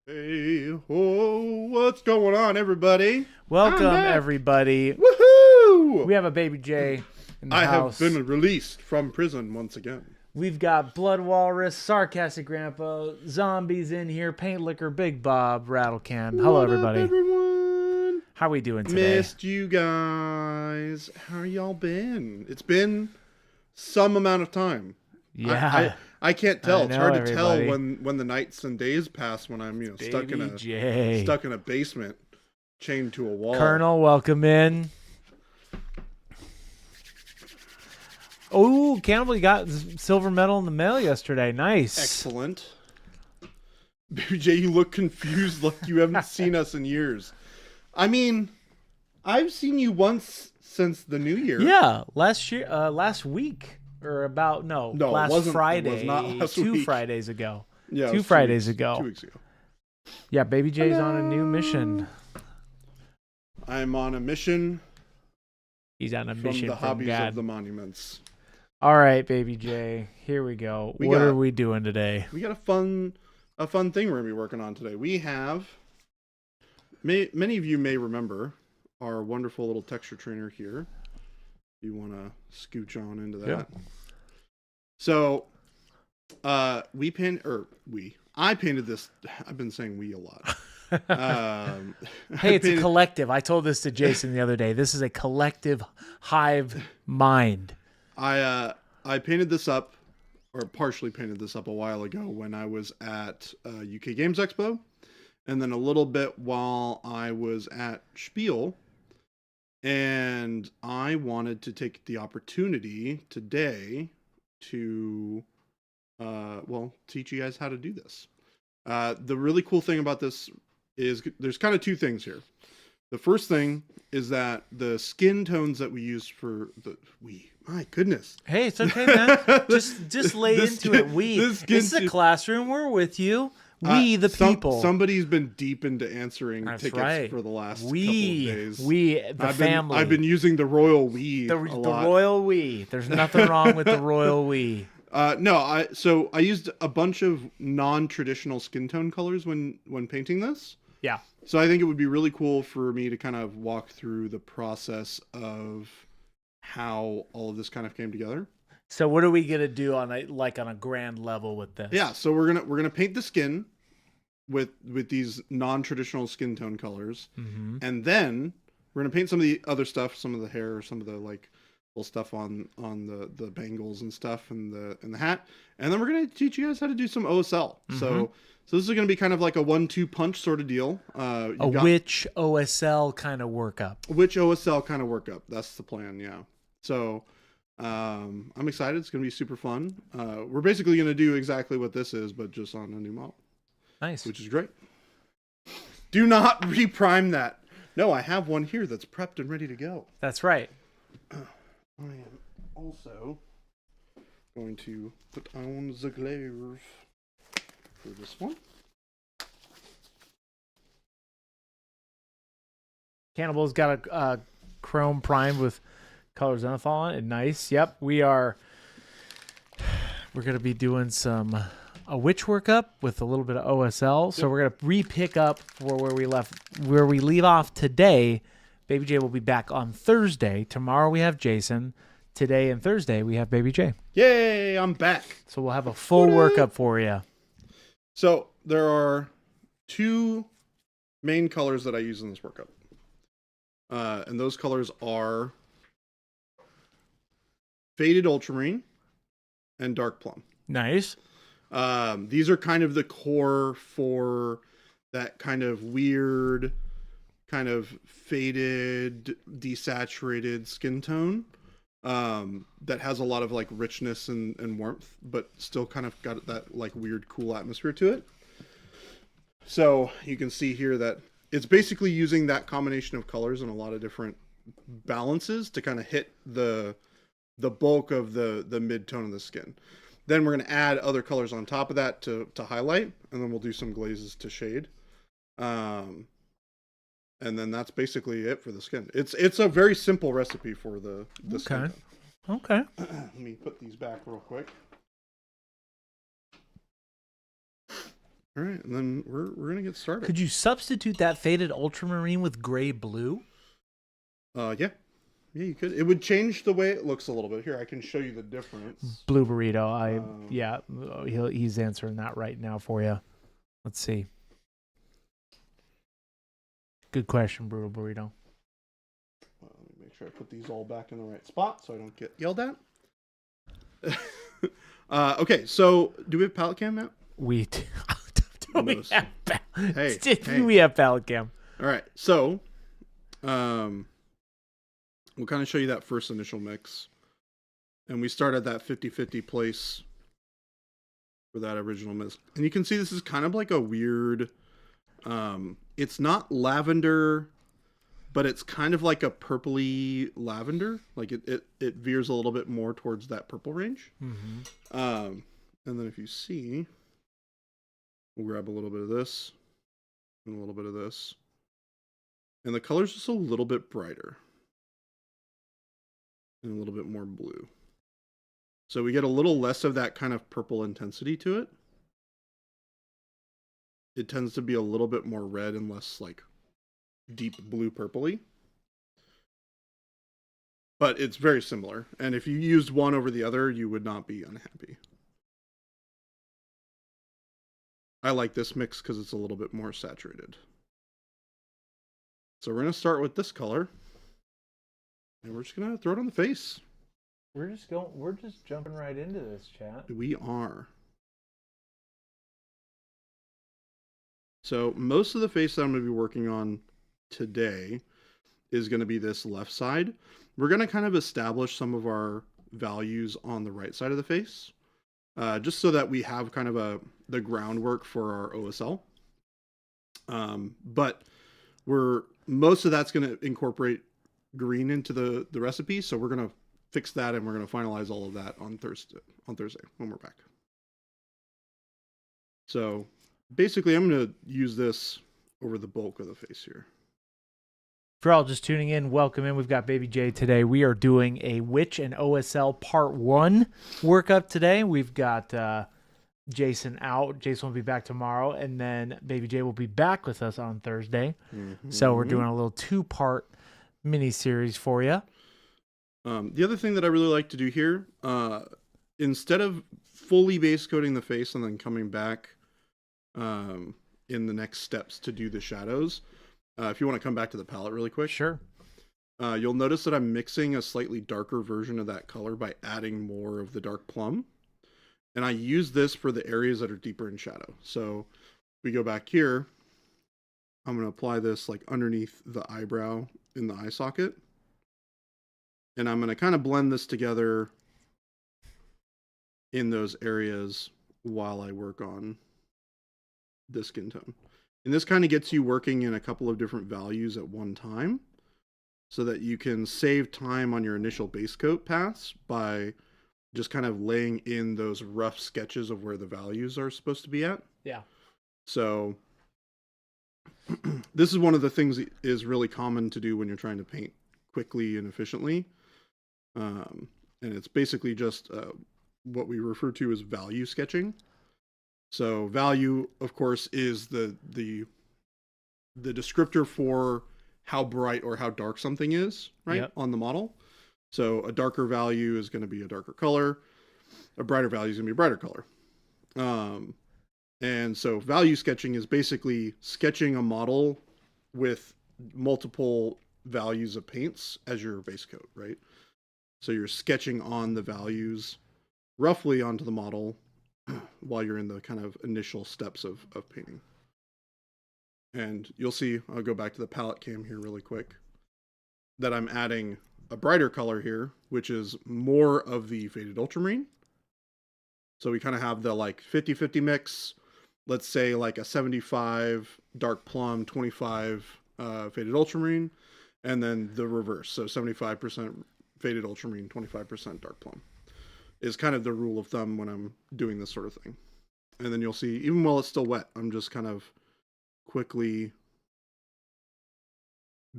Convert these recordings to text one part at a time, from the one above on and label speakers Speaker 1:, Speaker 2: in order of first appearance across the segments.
Speaker 1: Hey, oh, what's going on, everybody?
Speaker 2: Welcome, everybody.
Speaker 1: Woohoo!
Speaker 2: We have a baby J in the
Speaker 1: I
Speaker 2: house.
Speaker 1: have been released from prison once again.
Speaker 2: We've got Blood Walrus, Sarcastic Grandpa, Zombies in here, Paint Liquor, Big Bob, Rattlecan. Hello,
Speaker 1: What
Speaker 2: everybody.
Speaker 1: up, everyone?
Speaker 2: How we doing today?
Speaker 1: Missed you guys. How y'all been? It's been some amount of time.
Speaker 2: Yeah,
Speaker 1: I can't tell. It's hard to
Speaker 2: everybody.
Speaker 1: tell when the nights and days pass when I'm stuck in
Speaker 2: Baby J.
Speaker 1: a basement, chained to a wall.
Speaker 2: Colonel, welcome in. Oh, Cannibal, you got silver medal in the mail yesterday. Nice.
Speaker 1: Excellent. Baby J, you look confused like you haven't seen us in years. I mean, I've seen you once since the new year.
Speaker 2: Yeah, last week. Or about last Friday.
Speaker 1: It was not last
Speaker 2: two
Speaker 1: week.
Speaker 2: Fridays ago.
Speaker 1: Yeah,
Speaker 2: two Fridays ago.
Speaker 1: 2 weeks ago.
Speaker 2: Yeah, Baby J's on a new mission.
Speaker 1: I'm on a mission.
Speaker 2: He's on a
Speaker 1: from
Speaker 2: mission
Speaker 1: the
Speaker 2: from
Speaker 1: hobbies
Speaker 2: God.
Speaker 1: of the monuments.
Speaker 2: All right, Baby J, here we go. What are we doing today?
Speaker 1: We got a fun thing we're gonna be working on today. We have many of you may remember our wonderful little texture trainer here. If you want to scooch on into that.
Speaker 2: Yep.
Speaker 1: So, I painted this. I've been saying we a lot.
Speaker 2: Hey, it's a collective. I told this to Jason the other day. This is a collective hive mind.
Speaker 1: I painted this up, or partially painted this up a while ago when I was at UK Games Expo, and then a little bit while I was at Spiel. And I wanted to take the opportunity today to, teach you guys how to do this. The really cool thing about this is there's kind of two things here. The first thing is that the skin tones that we use for my goodness.
Speaker 2: Hey, it's okay, man. just lay into it. This is a classroom. We're with you. We, the people.
Speaker 1: Somebody's been deep into answering
Speaker 2: That's
Speaker 1: tickets
Speaker 2: right.
Speaker 1: for the last couple of days.
Speaker 2: Family.
Speaker 1: I've been using the royal we
Speaker 2: the
Speaker 1: a lot.
Speaker 2: royal we. There's nothing wrong with the royal we.
Speaker 1: I used a bunch of non-traditional skin tone colors when painting this.
Speaker 2: Yeah.
Speaker 1: So I think it would be really cool for me to kind of walk through the process of how all of this kind of came together.
Speaker 2: So what are we gonna do on a grand level with this?
Speaker 1: Yeah, so we're gonna paint the skin with these non-traditional skin tone colors, and then we're gonna paint some of the other stuff, some of the hair, some of the like little stuff on the bangles and stuff, and the hat, and then we're gonna teach you guys how to do some OSL. So this is gonna be kind of like a 1-2 punch sort of deal.
Speaker 2: Which OSL kind of workup?
Speaker 1: Which OSL kind of workup? That's the plan. Yeah. So. I'm excited. It's going to be super fun. We're basically going to do exactly what this is, but just on a new model.
Speaker 2: Nice.
Speaker 1: Which is great. Do not reprime that. No, I have one here that's prepped and ready to go.
Speaker 2: That's right.
Speaker 1: I am also going to put on the glaive for this one.
Speaker 2: Cannibal's got a chrome primed with color zenithal on it. Nice. Yep. We're gonna be doing a witch workup with a little bit of OSL. So we're gonna re-pick up for where we leave off today. Baby J will be back on Thursday. Tomorrow we have Jason. Today and Thursday we have Baby J.
Speaker 1: Yay, I'm back.
Speaker 2: So we'll have a full workup for you.
Speaker 1: So there are two main colors that I use in this workup. And those colors are Faded Ultramarine and Dark Plum.
Speaker 2: Nice.
Speaker 1: These are kind of the core for that kind of weird, kind of faded, desaturated skin tone that has a lot of like richness and warmth, but still kind of got that like weird, cool atmosphere to it. So you can see here that it's basically using that combination of colors and a lot of different balances to kind of hit the bulk of the mid-tone of the skin. Then we're going to add other colors on top of that to highlight, and then we'll do some glazes to shade. And then that's basically it for the skin. It's a very simple recipe for the skin.
Speaker 2: Okay.
Speaker 1: Let me put these back real quick. All right, and then we're gonna get started.
Speaker 2: Could you substitute that faded ultramarine with gray blue?
Speaker 1: Yeah, you could. It would change the way it looks a little bit. Here, I can show you the difference.
Speaker 2: Blue burrito.
Speaker 1: Um,
Speaker 2: Yeah, he's answering that right now for you. Let's see. Good question, Brutal Burrito.
Speaker 1: Let me make sure I put these all back in the right spot so I don't get yelled at. Okay, so do we have palette cam now?
Speaker 2: We do. We have
Speaker 1: Hey.
Speaker 2: we have palette cam.
Speaker 1: All right, so we'll kind of show you that first initial mix. And we start at that 50-50 place for that original mix. And you can see this is kind of like a weird, it's not lavender, but it's kind of like a purpley lavender. Like it veers a little bit more towards that purple range.
Speaker 2: Mm-hmm.
Speaker 1: And then if you see, we'll grab a little bit of this and a little bit of this. And the color's just a little bit brighter. And a little bit more blue. So we get a little less of that kind of purple intensity to it. It tends to be a little bit more red and less like deep blue purpley. But it's very similar. And if you used one over the other, you would not be unhappy. I like this mix because it's a little bit more saturated. So we're going to start with this color. And we're just going to throw it on the face.
Speaker 2: We're just jumping right into this, chat.
Speaker 1: We are. So most of the face that I'm going to be working on today is going to be this left side. We're going to kind of establish some of our values on the right side of the face, just so that we have kind of the groundwork for our OSL. But most of that's going to incorporate green into the recipe, so we're going to fix that and we're going to finalize all of that on Thursday when we're back. So basically I'm going to use this over the bulk of the face here.
Speaker 2: For all just tuning in, welcome in. We've got Baby J today. We are doing a Witch and OSL Part 1 workup today. We've got Jason out. Jason will be back tomorrow, and then Baby J will be back with us on Thursday. Mm-hmm. So we're doing a little 2-part mini-series for you.
Speaker 1: The other thing that I really like to do here, instead of fully base coating the face and then coming back in the next steps to do the shadows, if you want to come back to the palette really quick.
Speaker 2: Sure.
Speaker 1: You'll notice that I'm mixing a slightly darker version of that color by adding more of the dark plum. And I use this for the areas that are deeper in shadow. So if we go back here, I'm going to apply this like underneath the eyebrow in the eye socket. And I'm going to kind of blend this together in those areas while I work on this skin tone. And this kind of gets you working in a couple of different values at one time so that you can save time on your initial base coat pass by just kind of laying in those rough sketches of where the values are supposed to be at.
Speaker 2: Yeah. So
Speaker 1: this is one of the things that is really common to do when you're trying to paint quickly and efficiently. And it's basically just what we refer to as value sketching. So value, of course, is the descriptor for how bright or how dark something is, right? Yep. On the model. So a darker value is going to be a darker color. A brighter value is going to be a brighter color. And so value sketching is basically sketching a model with multiple values of paints as your base coat, right? So you're sketching on the values roughly onto the model while you're in the kind of initial steps of painting. And you'll see, I'll go back to the palette cam here really quick, that I'm adding a brighter color here, which is more of the faded ultramarine. So we kind of have the like 50-50 mix, let's say like a 75 dark plum, 25 faded ultramarine, and then the reverse. So 75% faded ultramarine, 25% dark plum is kind of the rule of thumb when I'm doing this sort of thing. And then you'll see, even while it's still wet, I'm just kind of quickly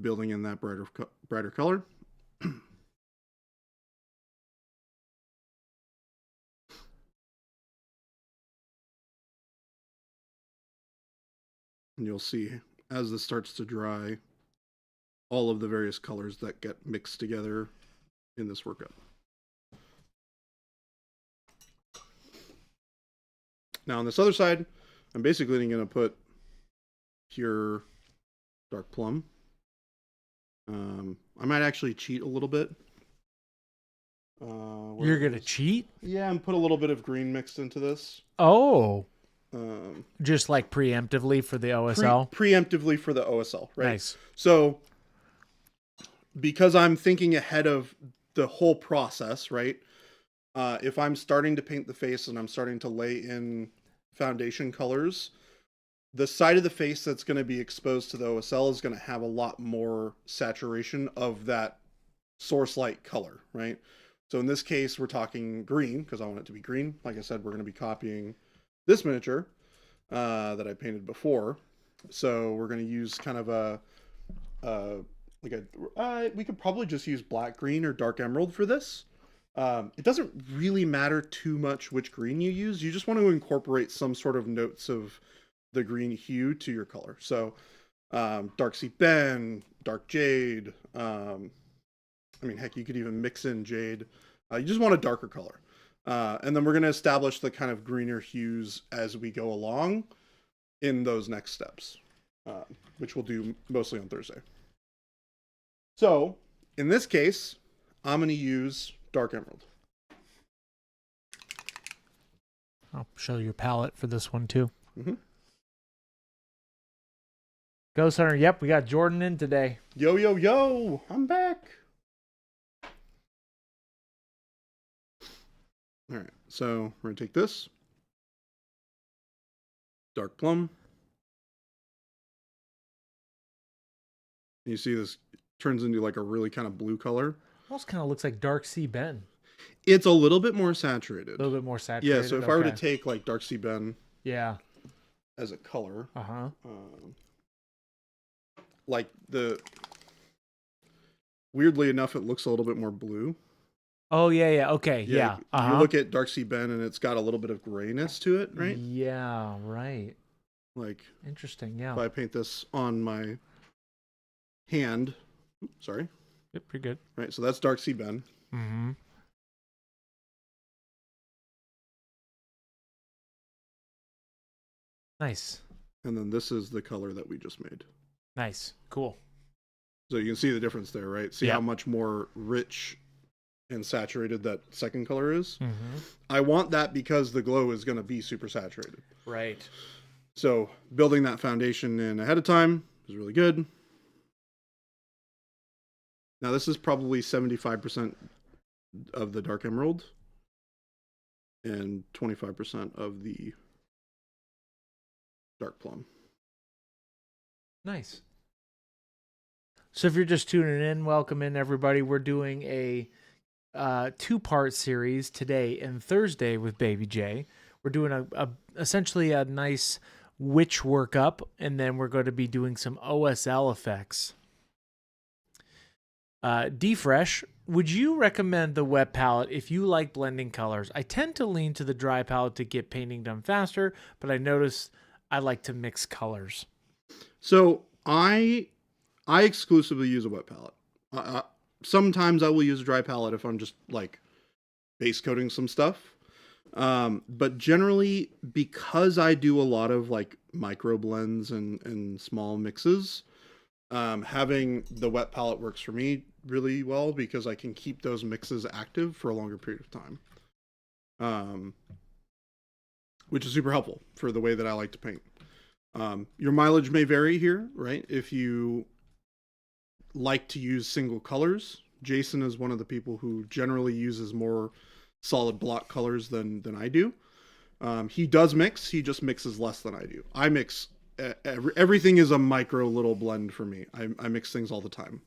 Speaker 1: building in that brighter color. and you'll see as this starts to dry, all of the various colors that get mixed together in this workup. Now on this other side, I'm basically going to put pure dark plum. I might actually cheat a little bit.
Speaker 2: You're going to cheat?
Speaker 1: Yeah, and put a little bit of green mixed into this.
Speaker 2: Oh. Just like preemptively for the OSL?
Speaker 1: Preemptively for the OSL, right?
Speaker 2: Nice.
Speaker 1: So, because I'm thinking ahead of the whole process, right? If I'm starting to paint the face and I'm starting to lay in foundation colors, the side of the face that's going to be exposed to the OSL is going to have a lot more saturation of that source light color, right? So in this case, we're talking green because I want it to be green. Like I said, we're going to be copying this miniature that I painted before. So we're going to use kind of we could probably just use black green or dark emerald for this. It doesn't really matter too much which green you use. You just want to incorporate some sort of notes of the green hue to your color. So dark sea ben, dark jade. I mean, heck, you could even mix in jade. You just want a darker color. And then we're going to establish the kind of greener hues as we go along in those next steps, which we'll do mostly on Thursday. So in this case, I'm going to use dark emerald.
Speaker 2: I'll show your palette for this one too.
Speaker 1: Mm-hmm.
Speaker 2: Ghost Hunter, yep, we got Jordan in today.
Speaker 1: Yo, yo, yo, I'm back. All right, so we're going to take this. Dark plum. And you see this turns into like a really kind of blue color.
Speaker 2: Almost kind of looks like dark sea ben.
Speaker 1: It's a little bit more saturated.
Speaker 2: A little bit more saturated.
Speaker 1: Yeah, so if I were to take like dark sea ben as a color.
Speaker 2: Uh-huh.
Speaker 1: Like weirdly enough, it looks a little bit more blue.
Speaker 2: Oh, yeah. Okay, yeah.
Speaker 1: You look at dark sea ben and it's got a little bit of grayness to it, right?
Speaker 2: Yeah, right.
Speaker 1: Like,
Speaker 2: interesting, yeah.
Speaker 1: If I paint this on my hand, sorry.
Speaker 2: Yep, pretty good.
Speaker 1: Right, so that's dark sea ben.
Speaker 2: Mm-hmm. Nice.
Speaker 1: And then this is the color that we just made.
Speaker 2: Nice. Cool.
Speaker 1: So you can see the difference there, right? See how much more rich and saturated that second color is?
Speaker 2: Mm-hmm.
Speaker 1: I want that because the glow is going to be super saturated.
Speaker 2: Right.
Speaker 1: So building that foundation in ahead of time is really good. Now this is probably 75% of the dark emerald and 25% of the dark plum.
Speaker 2: Nice. So if you're just tuning in, welcome in everybody. We're doing a two-part series today and Thursday with Baby J. We're doing essentially a nice witch workup, and then we're going to be doing some OSL effects. D-Fresh, would you recommend the wet palette if you like blending colors? I tend to lean to the dry palette to get painting done faster, but I notice I like to mix colors.
Speaker 1: So I exclusively use a wet palette. Sometimes I will use a dry palette if I'm just like base coating some stuff. But generally, because I do a lot of like micro blends and small mixes, having the wet palette works for me really well because I can keep those mixes active for a longer period of time. Which is super helpful for the way that I like to paint. Your mileage may vary here, right? If you like to use single colors, Jason is one of the people who generally uses more solid block colors than I do. He does mix, he just mixes less than I do. I mix, everything is a micro little blend for me. I mix things all the time.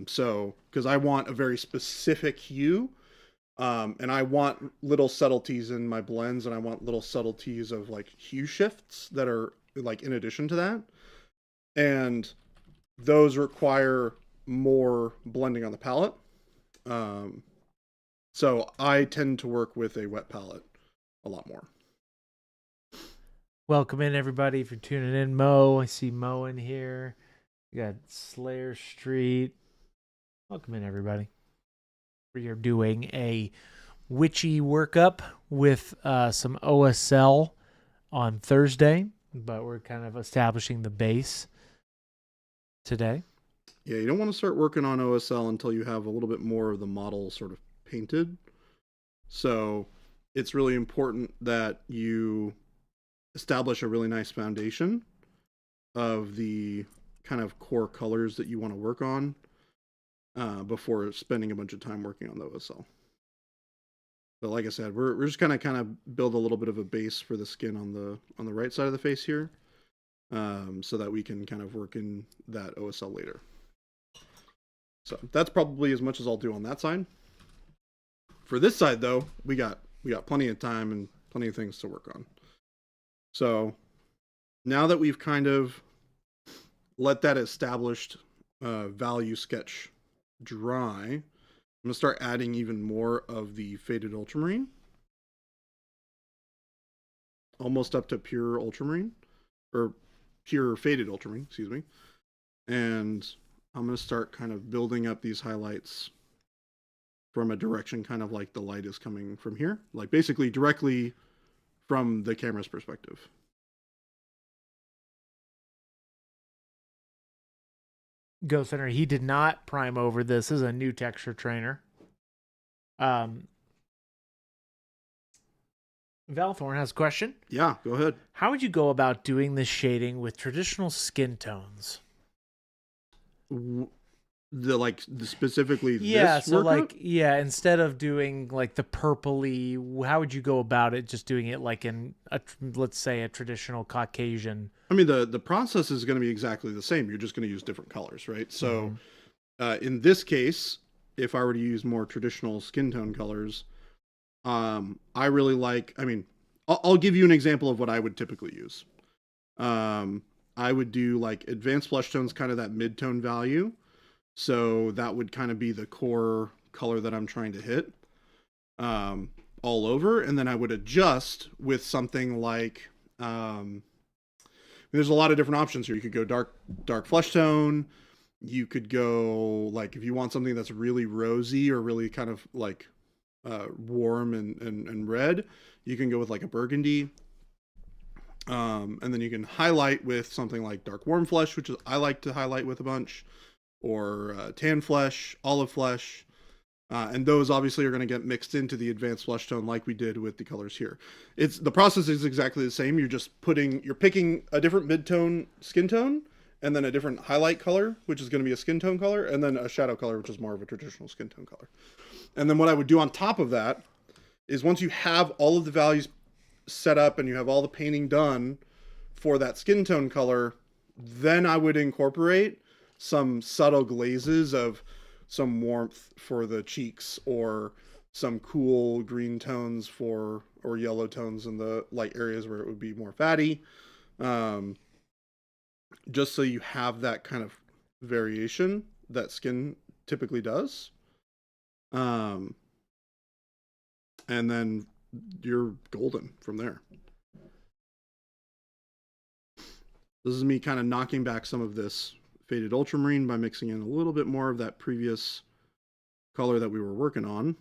Speaker 1: So, because I want a very specific hue, and I want little subtleties in my blends, and I want little subtleties of like hue shifts that are like in addition to that. And those require more blending on the palette. So I tend to work with a wet palette a lot more.
Speaker 2: Welcome in, everybody. If you're tuning in, Mo, I see Mo in here. We got Slayer Street. Welcome in, everybody. We are doing a witchy workup with some OSL on Thursday, but we're kind of establishing the base today.
Speaker 1: Yeah, you don't want to start working on OSL until you have a little bit more of the model sort of painted. So it's really important that you establish a really nice foundation of the kind of core colors that you want to work on before spending a bunch of time working on the OSL. But like I said, we're just kind of build a little bit of a base for the skin on the right side of the face here, so that we can kind of work in that OSL later. So that's probably as much as I'll do on that side. For this side though, we got plenty of time and plenty of things to work on. So now that we've kind of let that established value sketch dry, I'm going to start adding even more of the faded ultramarine. Almost up to pure ultramarine, or pure faded ultramarine, excuse me. And I'm going to start kind of building up these highlights from a direction kind of like the light is coming from here. Like basically directly from the camera's perspective.
Speaker 2: Ghost Hunter, he did not prime over this. This is a new texture trainer. Valthorn has a question.
Speaker 1: Yeah, go ahead.
Speaker 2: How would you go about doing this shading with traditional skin tones?
Speaker 1: Specifically
Speaker 2: Yeah,
Speaker 1: this
Speaker 2: so
Speaker 1: workup?
Speaker 2: instead of doing like the purpley, how would you go about it? Just doing it like in let's say a traditional Caucasian.
Speaker 1: I mean, the process is going to be exactly the same. You're just going to use different colors, right? So in this case, if I were to use more traditional skin tone colors, I really like, I mean, I'll give you an example of what I would typically use. I would do like advanced flush tones, kind of that mid-tone value. So that would kind of be the core color that I'm trying to hit all over. And then I would adjust with something like, there's a lot of different options here. You could go dark flesh tone. You could go like, if you want something that's really rosy or really kind of like warm and red, you can go with like a burgundy. And then you can highlight with something like dark warm flesh, which is I like to highlight with a bunch, or tan flesh, olive flesh. And those obviously are going to get mixed into the advanced flesh tone like we did with the colors here. The process is exactly the same. You're picking a different mid-tone skin tone, and then a different highlight color, which is going to be a skin tone color, and then a shadow color, which is more of a traditional skin tone color. And then what I would do on top of that is once you have all of the values set up and you have all the painting done for that skin tone color, then I would incorporate some subtle glazes of some warmth for the cheeks, or some cool green tones or yellow tones in the light areas where it would be more fatty. Just so you have that kind of variation that skin typically does. And then you're golden from there. This is me kind of knocking back some of this faded ultramarine by mixing in a little bit more of that previous color that we were working on.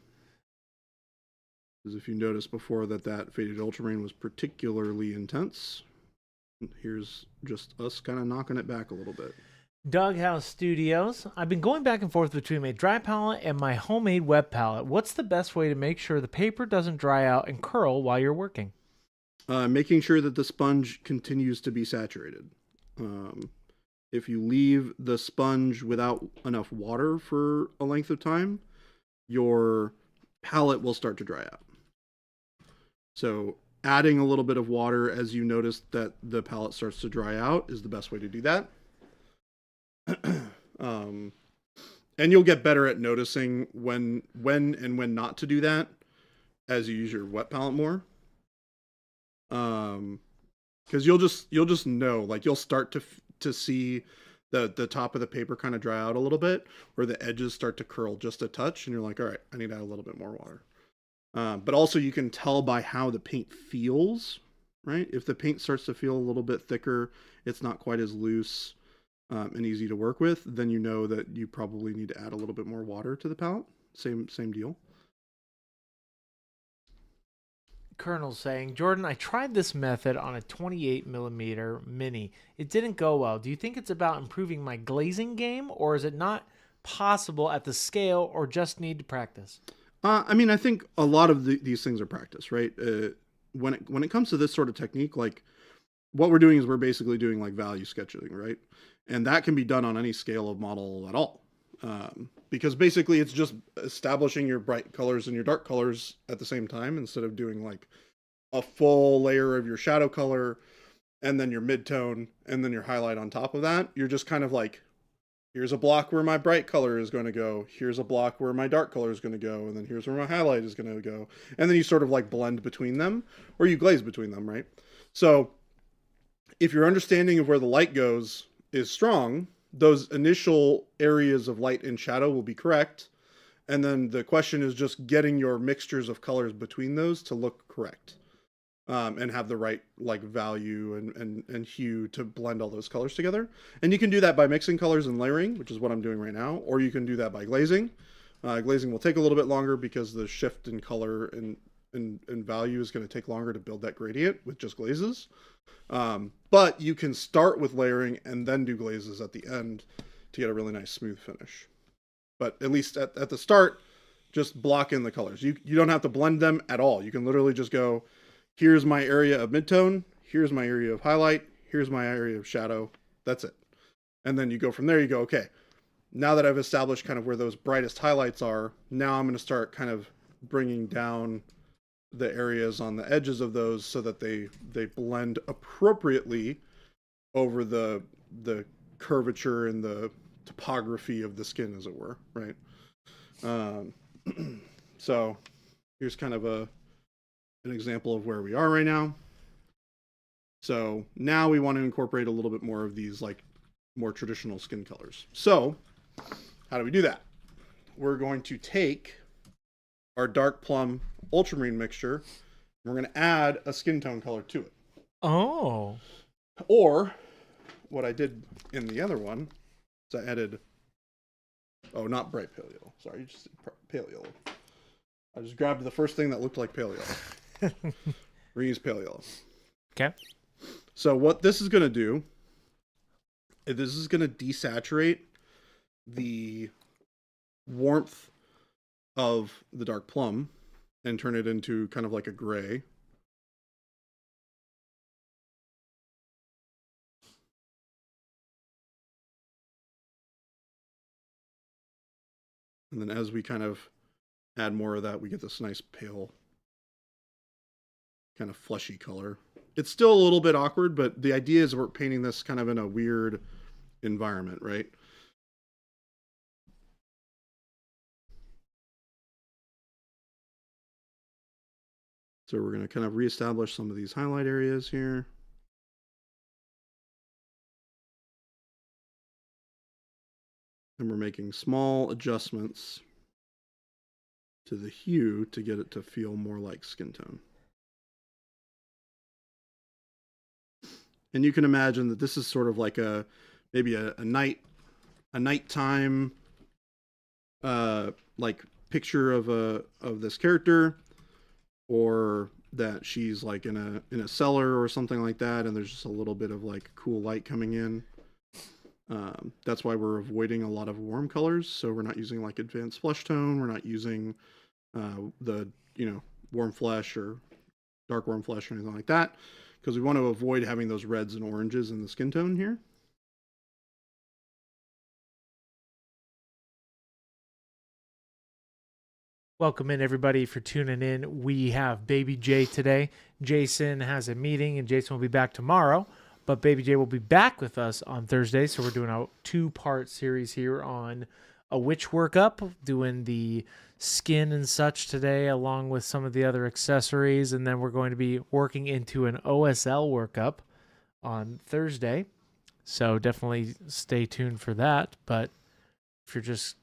Speaker 1: Because if you noticed before that faded ultramarine was particularly intense, here's just us kind of knocking it back a little bit.
Speaker 2: Doghouse Studios. I've been going back and forth between my dry palette and my homemade wet palette. What's the best way to make sure the paper doesn't dry out and curl while you're working?
Speaker 1: Making sure that the sponge continues to be saturated. If you leave the sponge without enough water for a length of time, your palette will start to dry out. So adding a little bit of water as you notice that the palette starts to dry out is the best way to do that. And you'll get better at noticing when and when not to do that as you use your wet palette more. Because you'll just know, like you'll start to see the top of the paper kind of dry out a little bit, where the edges start to curl just a touch, and you're like, all right, I need to add a little bit more water. But also you can tell by how the paint feels, right? If the paint starts to feel a little bit thicker, it's not quite as loose and easy to work with, then you know that you probably need to add a little bit more water to the palette. Same deal.
Speaker 2: Colonel's saying, Jordan, I tried this method on a 28mm mini. It didn't go well. Do you think it's about improving my glazing game, or is it not possible at the scale, or just need to practice?
Speaker 1: I mean, I think a lot of these things are practice, right? When it comes to this sort of technique, like what we're doing is we're basically doing like value sketching, right? And that can be done on any scale of model at all. Because basically it's just establishing your bright colors and your dark colors at the same time instead of doing like a full layer of your shadow color and then your midtone and then your highlight on top of that. You're just kind of like, here's a block where my bright color is going to go, here's a block where my dark color is going to go, and then here's where my highlight is going to go. And then you sort of like blend between them, or you glaze between them, right? So if your understanding of where the light goes is strong, those initial areas of light and shadow will be correct. And then the question is just getting your mixtures of colors between those to look correct. And have the right like value and hue to blend all those colors together. And you can do that by mixing colors and layering, which is what I'm doing right now, or you can do that by glazing. Glazing will take a little bit longer because the shift in color and value is going to take longer to build that gradient with just glazes. But you can start with layering and then do glazes at the end to get a really nice smooth finish. But at least at the start, just block in the colors. You don't have to blend them at all. You can literally just go, here's my area of midtone, here's my area of highlight, here's my area of shadow. That's it. And then you go from there, you go, okay, now that I've established kind of where those brightest highlights are, now I'm going to start kind of bringing down the areas on the edges of those so that they blend appropriately over the curvature and the topography of the skin, as it were, right? So here's kind of an example of where we are right now. So now we want to incorporate a little bit more of these like more traditional skin colors. So how do we do that? We're going to take our dark plum ultramarine mixture. We're going to add a skin tone color to it.
Speaker 2: Oh.
Speaker 1: Or what I did in the other one is I added, oh, not bright pale yellow. Sorry, just pale yellow. I just grabbed the first thing that looked like pale yellow. We're going to use pale yellow.
Speaker 2: Okay.
Speaker 1: So what this is going to do, this is going to desaturate the warmth of the dark plum and turn it into kind of like a gray. And then as we kind of add more of that, we get this nice pale, kind of fleshy color. It's still a little bit awkward, but the idea is we're painting this kind of in a weird environment, right? So we're going to kind of reestablish some of these highlight areas here. And we're making small adjustments to the hue to get it to feel more like skin tone. And you can imagine that this is sort of like maybe a nighttime like picture of this character, or that she's like in a cellar or something like that, and there's just a little bit of like cool light coming in. That's why we're avoiding a lot of warm colors. So we're not using like advanced flesh tone. We're not using the warm flesh or dark warm flesh or anything like that, because we want to avoid having those reds and oranges in the skin tone here.
Speaker 2: Welcome in, everybody, for tuning in. We have Baby J today. Jason has a meeting, and Jason will be back tomorrow. But Baby J will be back with us on Thursday. So we're doing a 2-part series here on a witch workup, doing the skin and such today, along with some of the other accessories. And then we're going to be working into an OSL workup on Thursday. So definitely stay tuned for that. But if you're just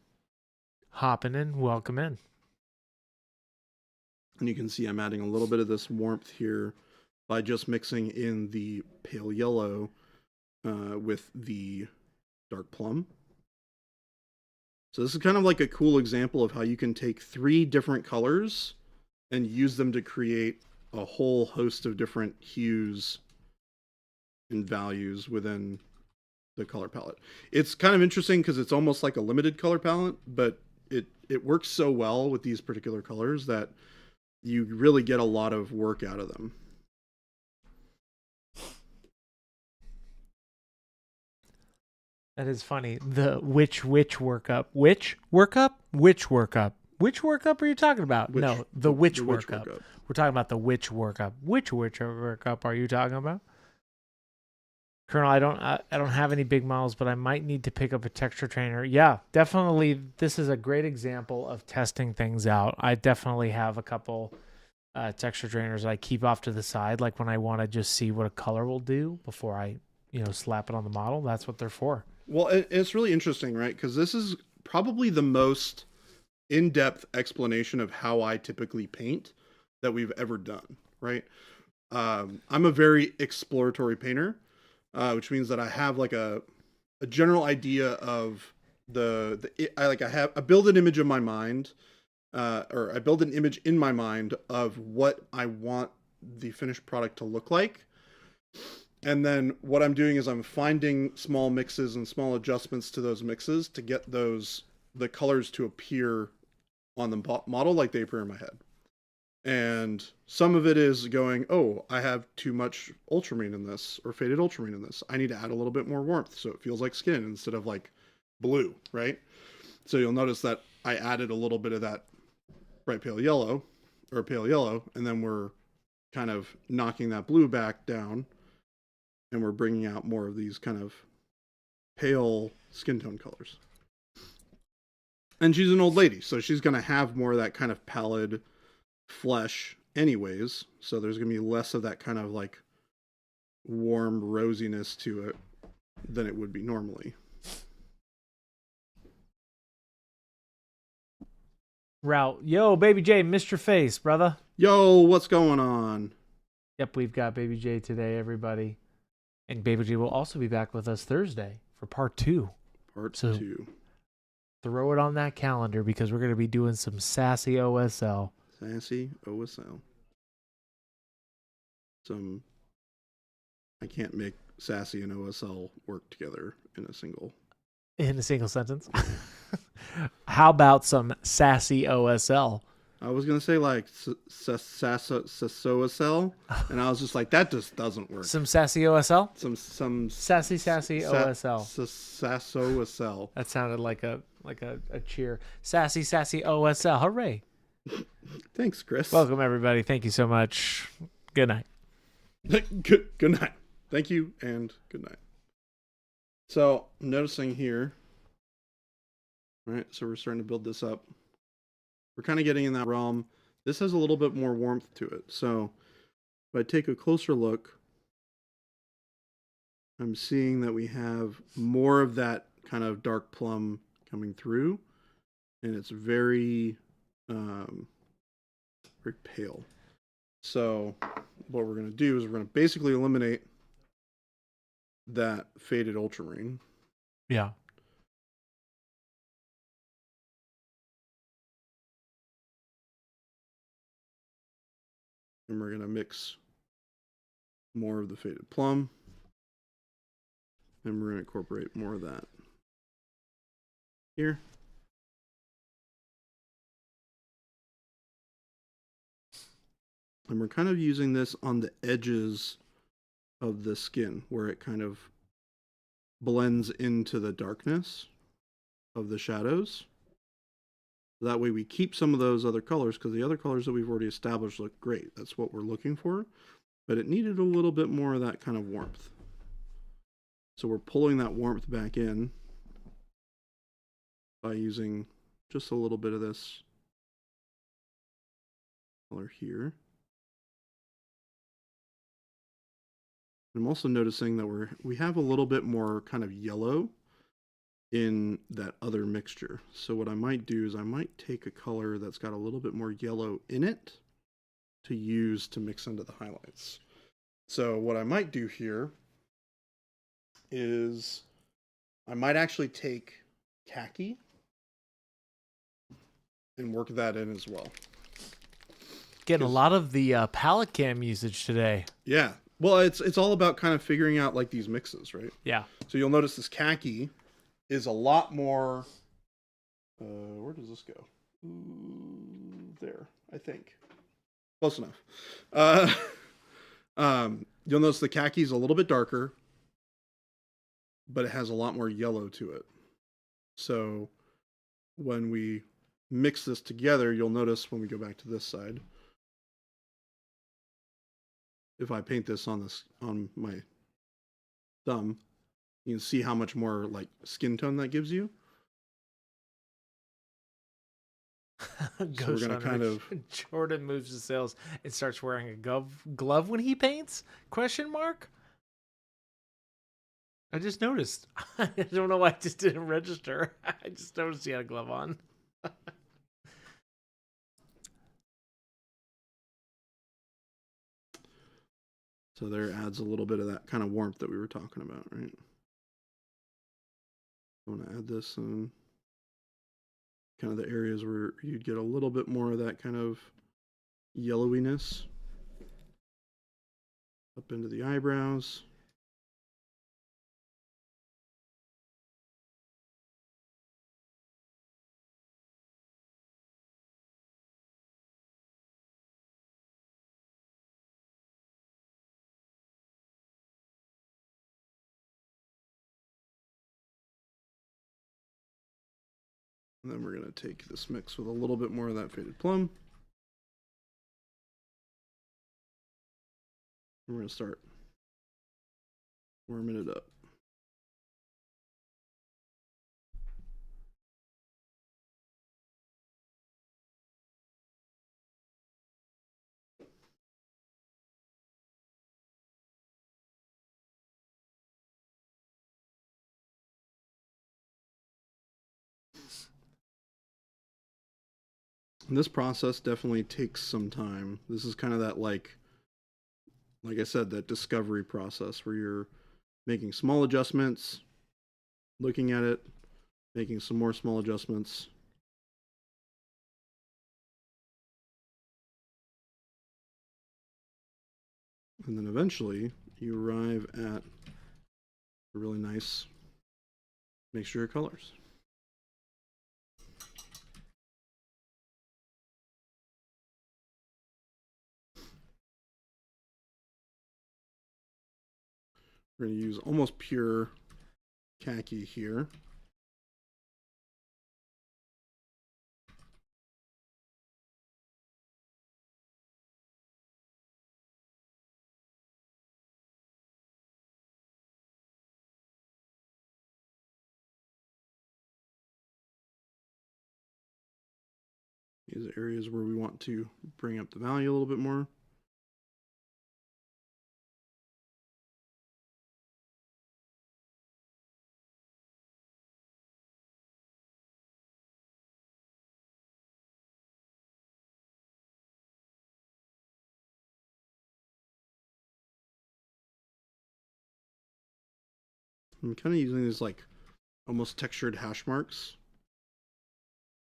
Speaker 2: hopping in, welcome in.
Speaker 1: And you can see I'm adding a little bit of this warmth here by just mixing in the pale yellow with the dark plum. So this is kind of like a cool example of how you can take 3 different colors and use them to create a whole host of different hues and values within the color palette. It's kind of interesting because it's almost like a limited color palette, but it works so well with these particular colors that you really get a lot of work out of them.
Speaker 2: That is funny. The which workup? Which workup? Which workup? Which workup are you talking about? No, the which workup. We're talking about the which workup. Which workup are you talking about? Colonel, I don't have any big models, but I might need to pick up a texture trainer. Yeah, definitely. This is a great example of testing things out. I definitely have a couple texture trainers I keep off to the side, like when I want to just see what a color will do before I, slap it on the model. That's what they're for.
Speaker 1: Well, it's really interesting, right? Because this is probably the most in-depth explanation of how I typically paint that we've ever done, right? I'm a very exploratory painter, which means that I have like a general idea of I build an image in my mind, or I build an image in my mind of what I want the finished product to look like. And then what I'm doing is I'm finding small mixes and small adjustments to those mixes to get the colors to appear on the model like they appear in my head. And some of it is going, oh, I have too much ultramarine in this, or faded ultramarine in this. I need to add a little bit more warmth so it feels like skin instead of like blue, right? So you'll notice that I added a little bit of that bright pale yellow, and then we're kind of knocking that blue back down, and we're bringing out more of these kind of pale skin tone colors. And she's an old lady, so she's going to have more of that kind of pallid flesh anyways, so there's going to be less of that kind of like warm rosiness to it than it would be normally.
Speaker 2: Route. Yo, Baby J, missed your face, brother.
Speaker 1: Yo, what's going on?
Speaker 2: Yep, we've got Baby J today, everybody. And Baby J will also be back with us Thursday for part 2.
Speaker 1: Part 2.
Speaker 2: Throw it on that calendar because we're going to be doing some sassy OSL.
Speaker 1: Sassy OSL. I can't make sassy and OSL work together in a single
Speaker 2: sentence. How about some sassy OSL?
Speaker 1: I was going to say like OSL, and I was just like, that just doesn't work.
Speaker 2: Some sassy OSL?
Speaker 1: Some
Speaker 2: sassy OSL.
Speaker 1: Sass OSL.
Speaker 2: That sounded like a cheer. Sassy OSL. Hooray.
Speaker 1: Thanks, Chris.
Speaker 2: Welcome, everybody. Thank you so much. Good night.
Speaker 1: Good night. Thank you, and good night. So, I'm noticing here, right, so we're starting to build this up. We're kind of getting in that realm. This has a little bit more warmth to it. So, if I take a closer look, I'm seeing that we have more of that kind of dark plum coming through, and it's very very pale. So what we're going to do is we're going to basically eliminate that faded ultramarine.
Speaker 2: Yeah.
Speaker 1: And we're going to mix more of the faded plum. And we're going to incorporate more of that here. And we're kind of using this on the edges of the skin where it kind of blends into the darkness of the shadows. That way we keep some of those other colors, because the other colors that we've already established look great. That's what we're looking for. But it needed a little bit more of that kind of warmth. So we're pulling that warmth back in by using just a little bit of this color here. I'm also noticing that we have a little bit more kind of yellow in that other mixture. So what I might do is I might take a color that's got a little bit more yellow in it to use to mix into the highlights. So what I might do here is I might actually take khaki and work that in as well.
Speaker 2: Getting a lot of the palette cam usage today.
Speaker 1: Yeah. Well, it's all about kind of figuring out like these mixes, right?
Speaker 2: Yeah.
Speaker 1: So you'll notice this khaki is a lot more. Where does this go? There, I think. Close enough. You'll notice the khaki is a little bit darker, but it has a lot more yellow to it. So when we mix this together, you'll notice when we go back to this side, if I paint this on my thumb, you can see how much more like skin tone that gives you. So we're gonna kind of
Speaker 2: Jordan moves the sails and starts wearing a glove when he paints? Question mark? I just noticed. I don't know why I just didn't register. I just noticed he had a glove on.
Speaker 1: So there adds a little bit of that kind of warmth that we were talking about, right? I want to add this in kind of the areas where you'd get a little bit more of that kind of yellowiness up into the eyebrows. And then we're going to take this mix with a little bit more of that faded plum. And we're going to start warming it up. And this process definitely takes some time. This is kind of that like I said, that discovery process where you're making small adjustments, looking at it, making some more small adjustments. And then eventually you arrive at a really nice mixture of colors. We're going to use almost pure khaki here. These areas where we want to bring up the value a little bit more. I'm kind of using these like almost textured hash marks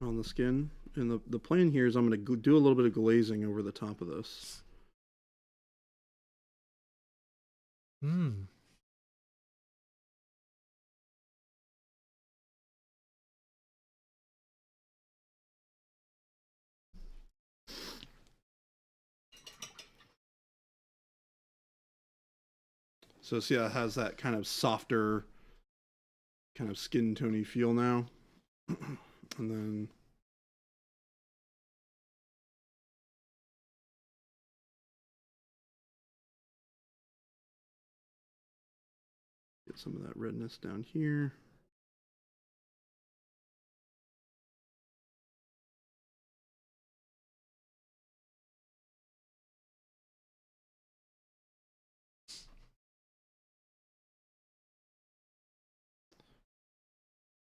Speaker 1: on the skin. And the plan here is I'm going to do a little bit of glazing over the top of this.
Speaker 2: Hmm.
Speaker 1: So see how it has that kind of softer, kind of skin tony feel now. And then get some of that redness down here.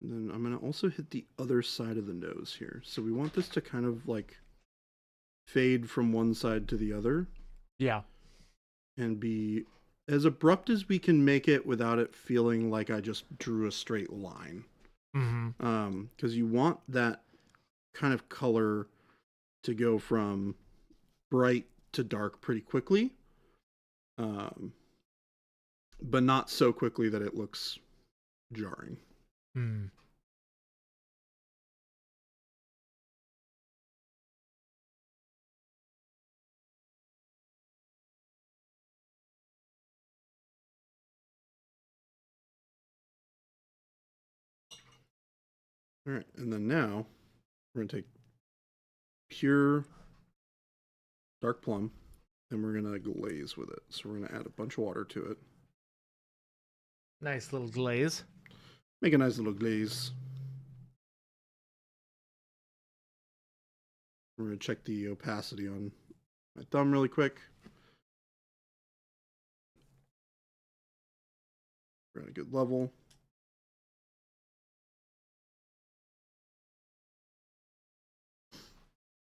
Speaker 1: And then I'm going to also hit the other side of the nose here. So we want this to kind of like fade from one side to the other.
Speaker 2: Yeah.
Speaker 1: and be as abrupt as we can make it without it feeling like I just drew a straight line. Because you want that kind of color to go from bright to dark pretty quickly, but not so quickly that it looks jarring. All right, and then now we're going to take pure dark plum and we're going to glaze with it. So we're going to add a bunch of water to it.
Speaker 2: Nice little glaze.
Speaker 1: Make a nice little glaze. We're going to check the opacity on my thumb really quick. We're at a good level.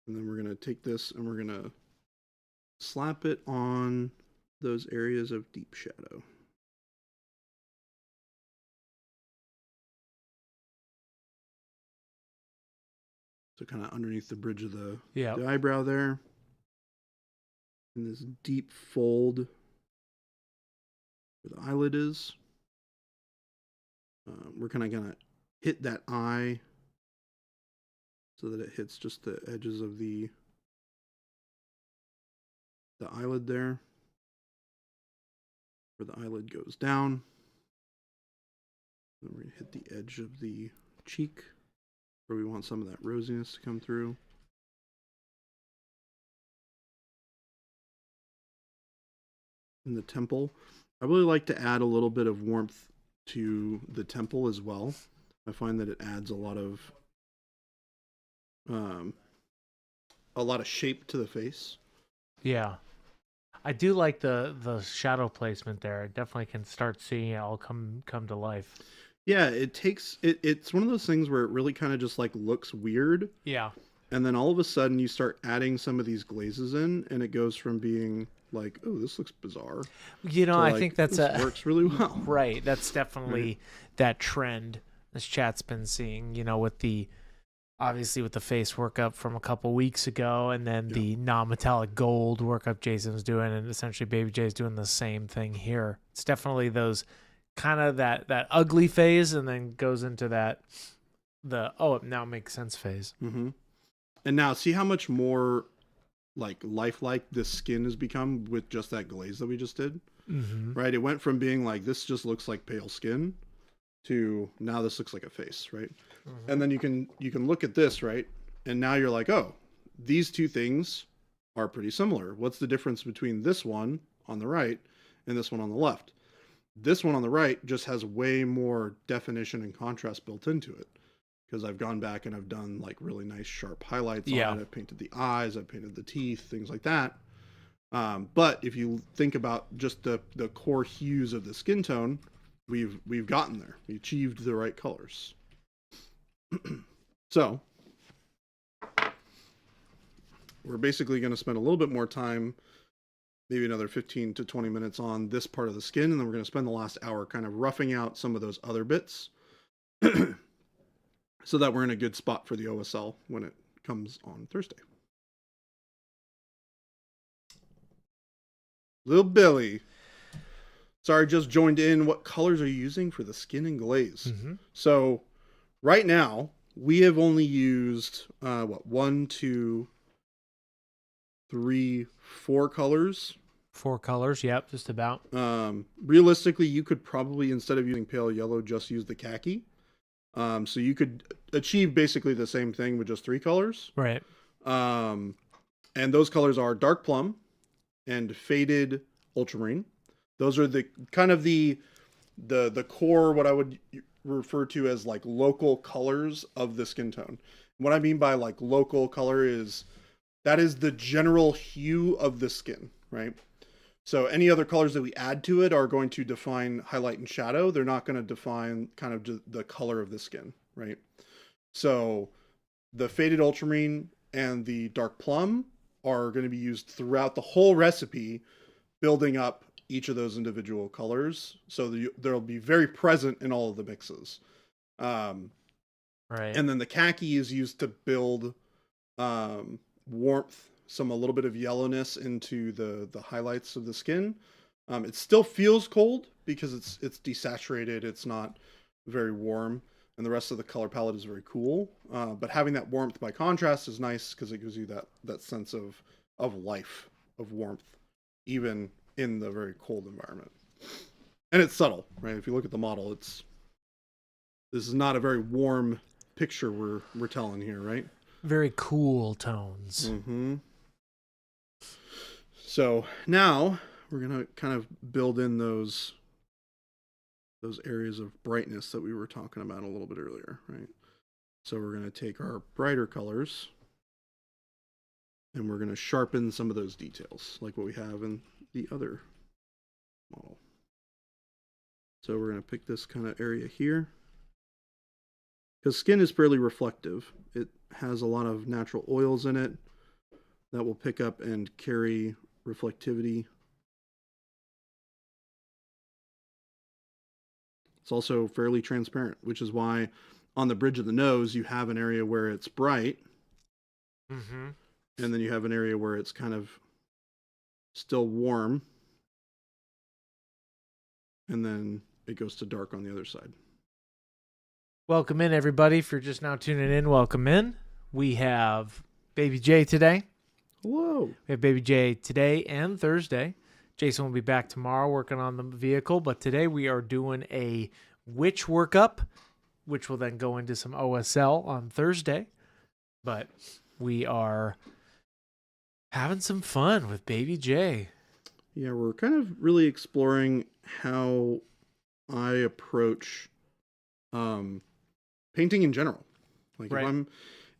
Speaker 1: And then we're going to take this and we're going to slap it on those areas of deep shadow. So kind of underneath the bridge of the eyebrow there. And this deep fold where the eyelid is. We're kind of going to hit that eye so that it hits just the edges of the eyelid there, where the eyelid goes down. Then we're going to hit the edge of the cheek where we want some of that rosiness to come through. In the temple, I really like to add a little bit of warmth to the temple as well. I find that it adds a lot of shape to the face.
Speaker 2: Yeah. I do like the shadow placement there. I definitely can start seeing it all come to life.
Speaker 1: Yeah, it's one of those things where it really kind of just like looks weird.
Speaker 2: Yeah.
Speaker 1: And then all of a sudden you start adding some of these glazes in and it goes from being like, oh, this looks bizarre.
Speaker 2: You know, I think that's
Speaker 1: works really well.
Speaker 2: Right. That's definitely that trend this chat's been seeing, you know, with the face workup from a couple weeks ago, and then the non-metallic gold workup Jason was doing, and essentially Baby J's doing the same thing here. It's definitely those kind of that ugly phase, and then goes into it now makes sense phase.
Speaker 1: Mm-hmm. And now see how much more like lifelike this skin has become with just that glaze that we just did.
Speaker 2: Mm-hmm.
Speaker 1: Right? It went from being like this just looks like pale skin to now this looks like a face, right? Mm-hmm. And then you can look at this, right? And now you're like, oh, these two things are pretty similar. What's the difference between this one on the right and this one on the left? This one on the right just has way more definition and contrast built into it, because I've gone back and I've done like really nice sharp highlights on it. I've painted the eyes, I've painted the teeth, things like that. But if you think about just the core hues of the skin tone, we've gotten there. We achieved the right colors. So we're basically going to spend a little bit more time, maybe another 15 to 20 minutes on this part of the skin, and then we're going to spend the last hour kind of roughing out some of those other bits so that we're in a good spot for the OSL when it comes on Thursday. Little Billy. Sorry, just joined in. What colors are you using for the skin and glaze?
Speaker 2: Mm-hmm.
Speaker 1: So right now, we have only used, 1, 2, 3, 4 colors.
Speaker 2: 4 colors, yep, just about.
Speaker 1: Realistically, you could probably, instead of using pale yellow, just use the khaki. So you could achieve basically the same thing with just 3 colors.
Speaker 2: Right.
Speaker 1: And those colors are dark plum and faded ultramarine. Those are the kind of the core, what I would refer to as like local colors of the skin tone. What I mean by like local color is that is the general hue of the skin, right? So any other colors that we add to it are going to define highlight and shadow. They're not going to define kind of the color of the skin, right? So the faded ultramarine and the dark plum are going to be used throughout the whole recipe building up each of those individual colors, so they'll be very present in all of the mixes.
Speaker 2: Right.
Speaker 1: And then the khaki is used to build warmth, a little bit of yellowness into the highlights of the skin. It still feels cold because it's desaturated. It's not very warm, and the rest of the color palette is very cool. But having that warmth by contrast is nice because it gives you that sense of life, of warmth, even in the very cold environment. And it's subtle, right? If you look at the model, this is not a very warm picture we're telling here, right?
Speaker 2: Very cool tones.
Speaker 1: Mm-hmm. So now we're gonna kind of build in those areas of brightness that we were talking about a little bit earlier, right? So we're gonna take our brighter colors and we're gonna sharpen some of those details, like what we have in the other model. So we're gonna pick this kind of area here. Because skin is fairly reflective. It has a lot of natural oils in it that will pick up and carry reflectivity. It's also fairly transparent, which is why on the bridge of the nose you have an area where it's bright, and then you have an area where it's kind of still warm, and then it goes to dark on the other side.
Speaker 2: Welcome in, everybody. If you're just now tuning in, welcome in. We have Baby J today.
Speaker 1: Hello.
Speaker 2: We have Baby J today and Thursday. Jason will be back tomorrow working on the vehicle, but today we are doing a witch workup, which will then go into some OSL on Thursday. But we are having some fun with Baby J.
Speaker 1: Yeah, we're kind of really exploring how I approach painting in general. Like
Speaker 2: right.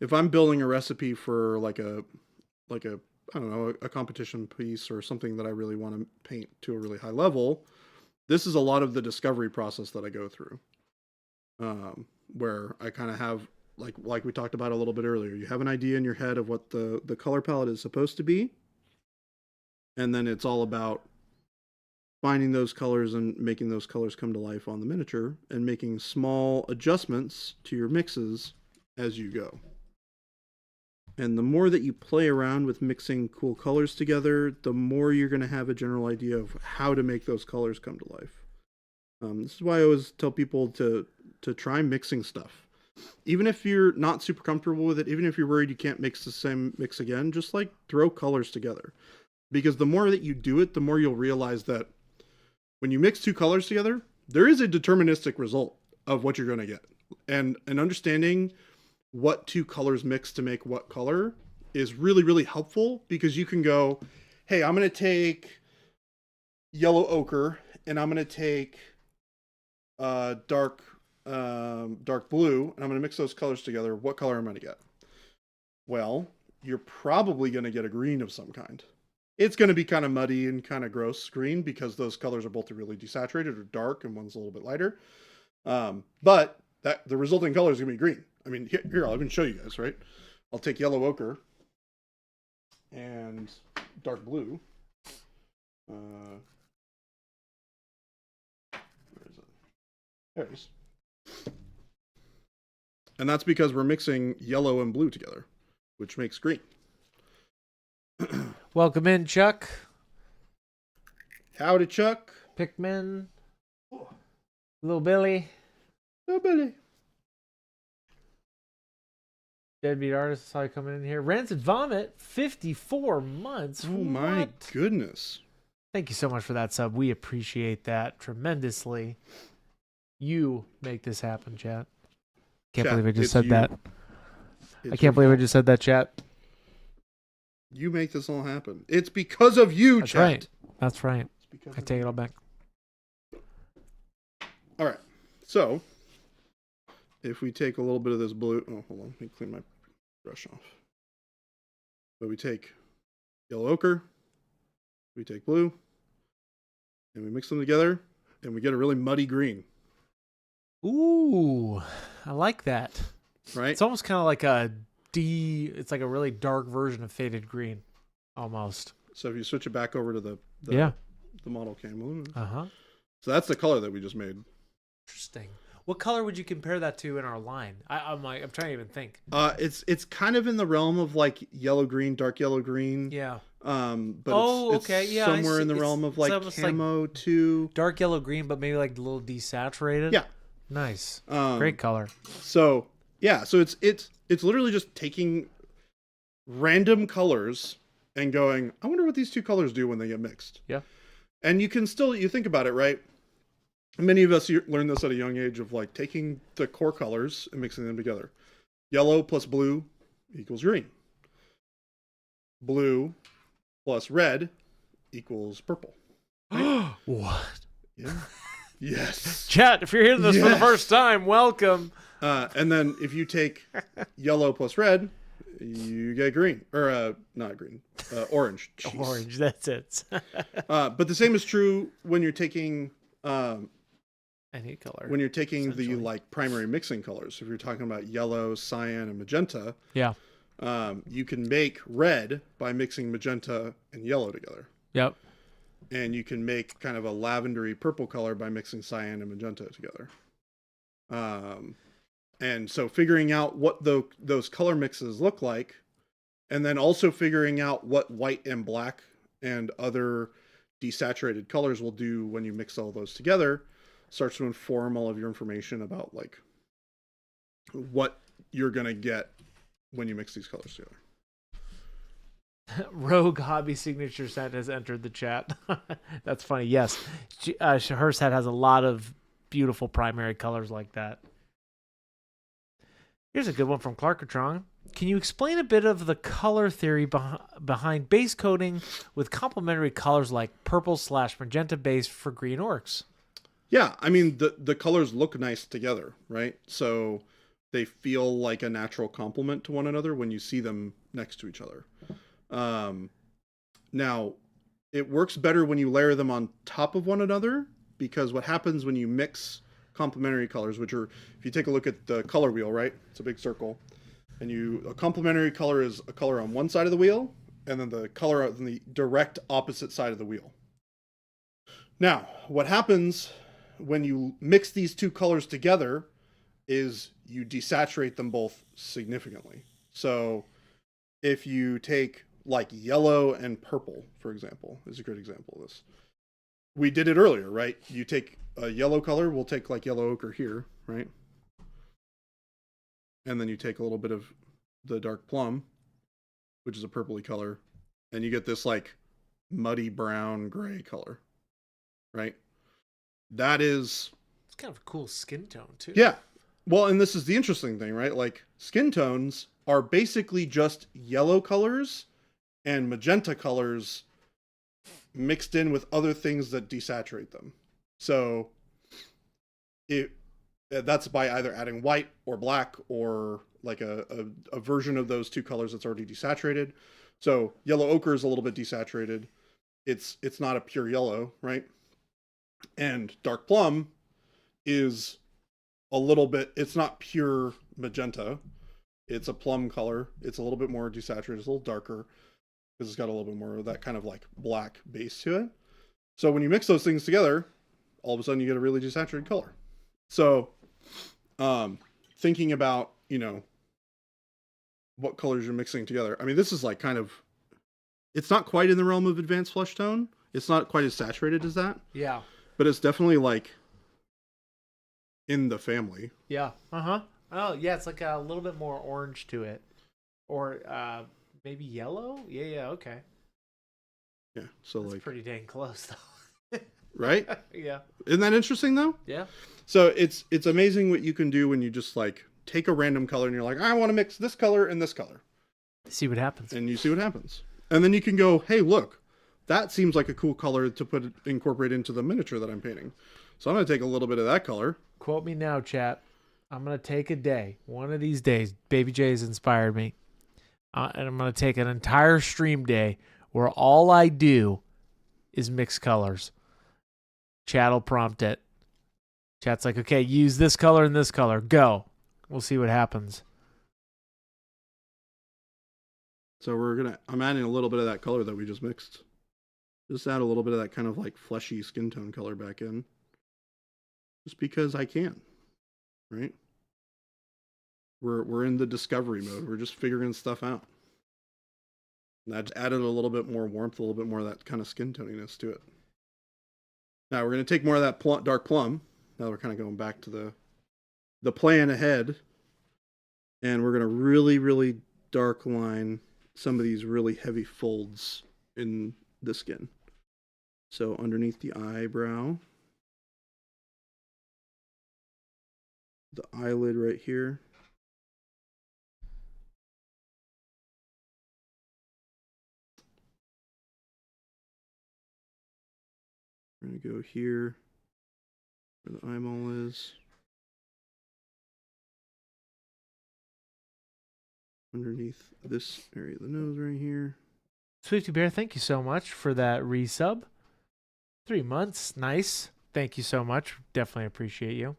Speaker 1: if I'm building a recipe for like a I don't know, a competition piece or something that I really want to paint to a really high level, this is a lot of the discovery process that I go through. Where I kind of have like we talked about a little bit earlier, you have an idea in your head of what the color palette is supposed to be, and then it's all about finding those colors and making those colors come to life on the miniature and making small adjustments to your mixes as you go. And the more that you play around with mixing cool colors together, the more you're going to have a general idea of how to make those colors come to life. This is why I always tell people to try mixing stuff. Even if you're not super comfortable with it, even if you're worried you can't mix the same mix again, just like throw colors together. Because the more that you do it, the more you'll realize that when you mix two colors together, there is a deterministic result of what you're going to get. And understanding what two colors mix to make what color is really, really helpful, because you can go, hey, I'm going to take yellow ochre and I'm going to take dark blue, and I'm going to mix those colors together. What color am I going to get? Well, you're probably going to get a green of some kind. It's going to be kind of muddy and kind of gross green because those colors are both really desaturated or dark, and one's a little bit lighter. But the resulting color is going to be green. I mean, here, I'll even show you guys, right? I'll take yellow ochre and dark blue. Where is it? There it is. And that's because we're mixing yellow and blue together, which makes green.
Speaker 2: Welcome in, Chuck.
Speaker 1: Howdy, Chuck.
Speaker 2: Pickman. Little Billy.
Speaker 1: Little Billy.
Speaker 2: Deadbeat Artist saw you coming in here. Rancid Vomit, 54 months.
Speaker 1: Oh, my goodness.
Speaker 2: Thank you so much for that sub. We appreciate that tremendously. You make this happen, chat. Can't believe I just said that. I can't believe I just said that, chat.
Speaker 1: You make this all happen. It's because of you,
Speaker 2: That's
Speaker 1: chat.
Speaker 2: right. That's right. I take it all back.
Speaker 1: All right. So, if we take a little bit of this blue... Oh, hold on. Let me clean my brush off. So we take yellow ochre. We take blue. And we mix them together. And we get a really muddy green.
Speaker 2: Ooh. I like that.
Speaker 1: Right?
Speaker 2: It's almost kind of like it's like a really dark version of faded green. Almost.
Speaker 1: So if you switch it back over to the
Speaker 2: yeah.
Speaker 1: the model came.
Speaker 2: Uh-huh.
Speaker 1: So that's the color that we just made.
Speaker 2: Interesting. What color would you compare that to in our line? I'm trying to even think.
Speaker 1: It's kind of in the realm of like yellow green, dark yellow green.
Speaker 2: Yeah.
Speaker 1: But it's
Speaker 2: Yeah.
Speaker 1: somewhere in the realm of like camo too.
Speaker 2: Dark yellow green, but maybe like a little desaturated.
Speaker 1: Yeah.
Speaker 2: Nice. Great color.
Speaker 1: So yeah, so it's literally just taking random colors and going, I wonder what these two colors do when they get mixed.
Speaker 2: Yeah.
Speaker 1: And you think about it, right? Many of us learn this at a young age of like taking the core colors and mixing them together. Yellow plus blue equals green. Blue plus red equals purple.
Speaker 2: Right? What?
Speaker 1: Yeah. Yes.
Speaker 2: Chat, if you're hearing this for the first time, welcome.
Speaker 1: And then if you take yellow plus red, you get green. Or not green. Orange. Jeez.
Speaker 2: Orange, that's it.
Speaker 1: But the same is true when you're taking
Speaker 2: any color.
Speaker 1: When you're taking the like primary mixing colors. If you're talking about yellow, cyan, and magenta,
Speaker 2: yeah,
Speaker 1: you can make red by mixing magenta and yellow together.
Speaker 2: Yep.
Speaker 1: And you can make kind of a lavendery purple color by mixing cyan and magenta together. And so figuring out what those color mixes look like, and then also figuring out what white and black and other desaturated colors will do when you mix all those together, starts to inform all of your information about like what you're going to get when you mix these colors together.
Speaker 2: Rogue Hobby Signature Set has entered the chat. That's funny. Yes. Her set has a lot of beautiful primary colors like that. Here's a good one from Clarkatron. Can you explain a bit of the color theory behind base coating with complementary colors like purple/magenta base for green orcs?
Speaker 1: Yeah, I mean, the colors look nice together, right? So they feel like a natural complement to one another when you see them next to each other. Now, it works better when you layer them on top of one another, because what happens when you mix complementary colors, which are, if you take a look at the color wheel, right? It's a big circle. And a complementary color is a color on one side of the wheel, and then the color on the direct opposite side of the wheel. Now, what happens when you mix these two colors together is you desaturate them both significantly. So if you take like yellow and purple, for example, is a good example of this. We did it earlier, right? You take a yellow color, we'll take like yellow ochre here, right? And then you take a little bit of the dark plum, which is a purpley color, and you get this like muddy brown gray color, right? It's
Speaker 2: kind of a cool skin tone too.
Speaker 1: Yeah. Well, and this is the interesting thing, right? Like skin tones are basically just yellow colors and magenta colors mixed in with other things that desaturate them. So that's by either adding white or black or like a version of those two colors that's already desaturated. So yellow ochre is a little bit desaturated. It's not a pure yellow, right? And dark plum is a little bit, it's not pure magenta. It's a plum color. It's a little bit more desaturated. It's a little darker because it's got a little bit more of that kind of like black base to it. So when you mix those things together, all of a sudden you get a really desaturated color. So thinking about, what colors you're mixing together. I mean, this is like kind of, it's not quite in the realm of advanced flesh tone. It's not quite as saturated as that.
Speaker 2: Yeah.
Speaker 1: But it's definitely like in the family.
Speaker 2: Yeah. Uh-huh. Oh, yeah, it's like a little bit more orange to it. Or maybe yellow? Yeah, okay.
Speaker 1: Yeah, so
Speaker 2: that's
Speaker 1: like
Speaker 2: pretty dang close though.
Speaker 1: Right?
Speaker 2: Yeah.
Speaker 1: Isn't that interesting though?
Speaker 2: Yeah.
Speaker 1: So it's amazing what you can do when you just like take a random color and you're like, I want to mix this color and this color.
Speaker 2: See what happens.
Speaker 1: And you see what happens. And then you can go, hey, look, that seems like a cool color to incorporate into the miniature that I'm painting. So I'm going to take a little bit of that color.
Speaker 2: Quote me now, chat. I'm going to take a day. One of these days, Baby J has inspired me. And I'm going to take an entire stream day where all I do is mix colors. Chat will prompt it. Chat's like, okay, use this color and this color. Go. We'll see what happens.
Speaker 1: So I'm adding a little bit of that color that we just mixed. Just add a little bit of that kind of like fleshy skin tone color back in. Just because I can, right? We're in the discovery mode. We're just figuring stuff out. And I just added a little bit more warmth, a little bit more of that kind of skin toniness to it. Now we're going to take more of that dark plum. Now we're kind of going back to the plan ahead. And we're going to really, really dark line some of these really heavy folds in the skin. So underneath the eyebrow, the eyelid right here. We're going to go here where the eyeball is. Underneath this area of the nose right here.
Speaker 2: Swifty Bear, thank you so much for that resub. 3 months. Nice. Thank you so much. Definitely appreciate you.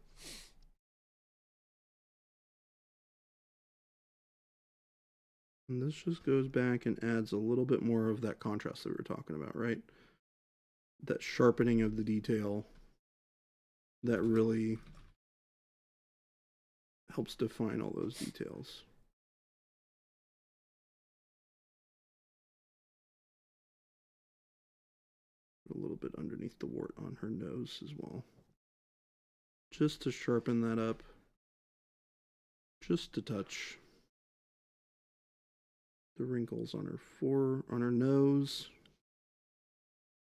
Speaker 1: And this just goes back and adds a little bit more of that contrast that we were talking about, right? That sharpening of the detail that really helps define all those details. A little bit underneath the wart on her nose as well. Just to sharpen that up. Just to touch. The wrinkles on her nose.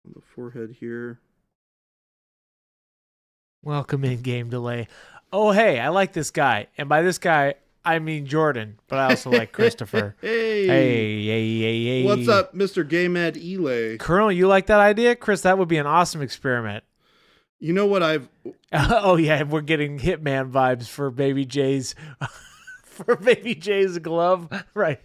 Speaker 1: On the forehead here.
Speaker 2: Welcome in, Game Delay. Oh, hey, I like this guy. And by this guy, I mean Jordan, but I also like Christopher. Hey.
Speaker 1: What's up, Mr. Gay Mad Elay?
Speaker 2: Colonel, you like that idea? Chris, that would be an awesome experiment.
Speaker 1: You know what I've...
Speaker 2: Oh, yeah, we're getting Hitman vibes for Baby J's for Baby J's glove. Right.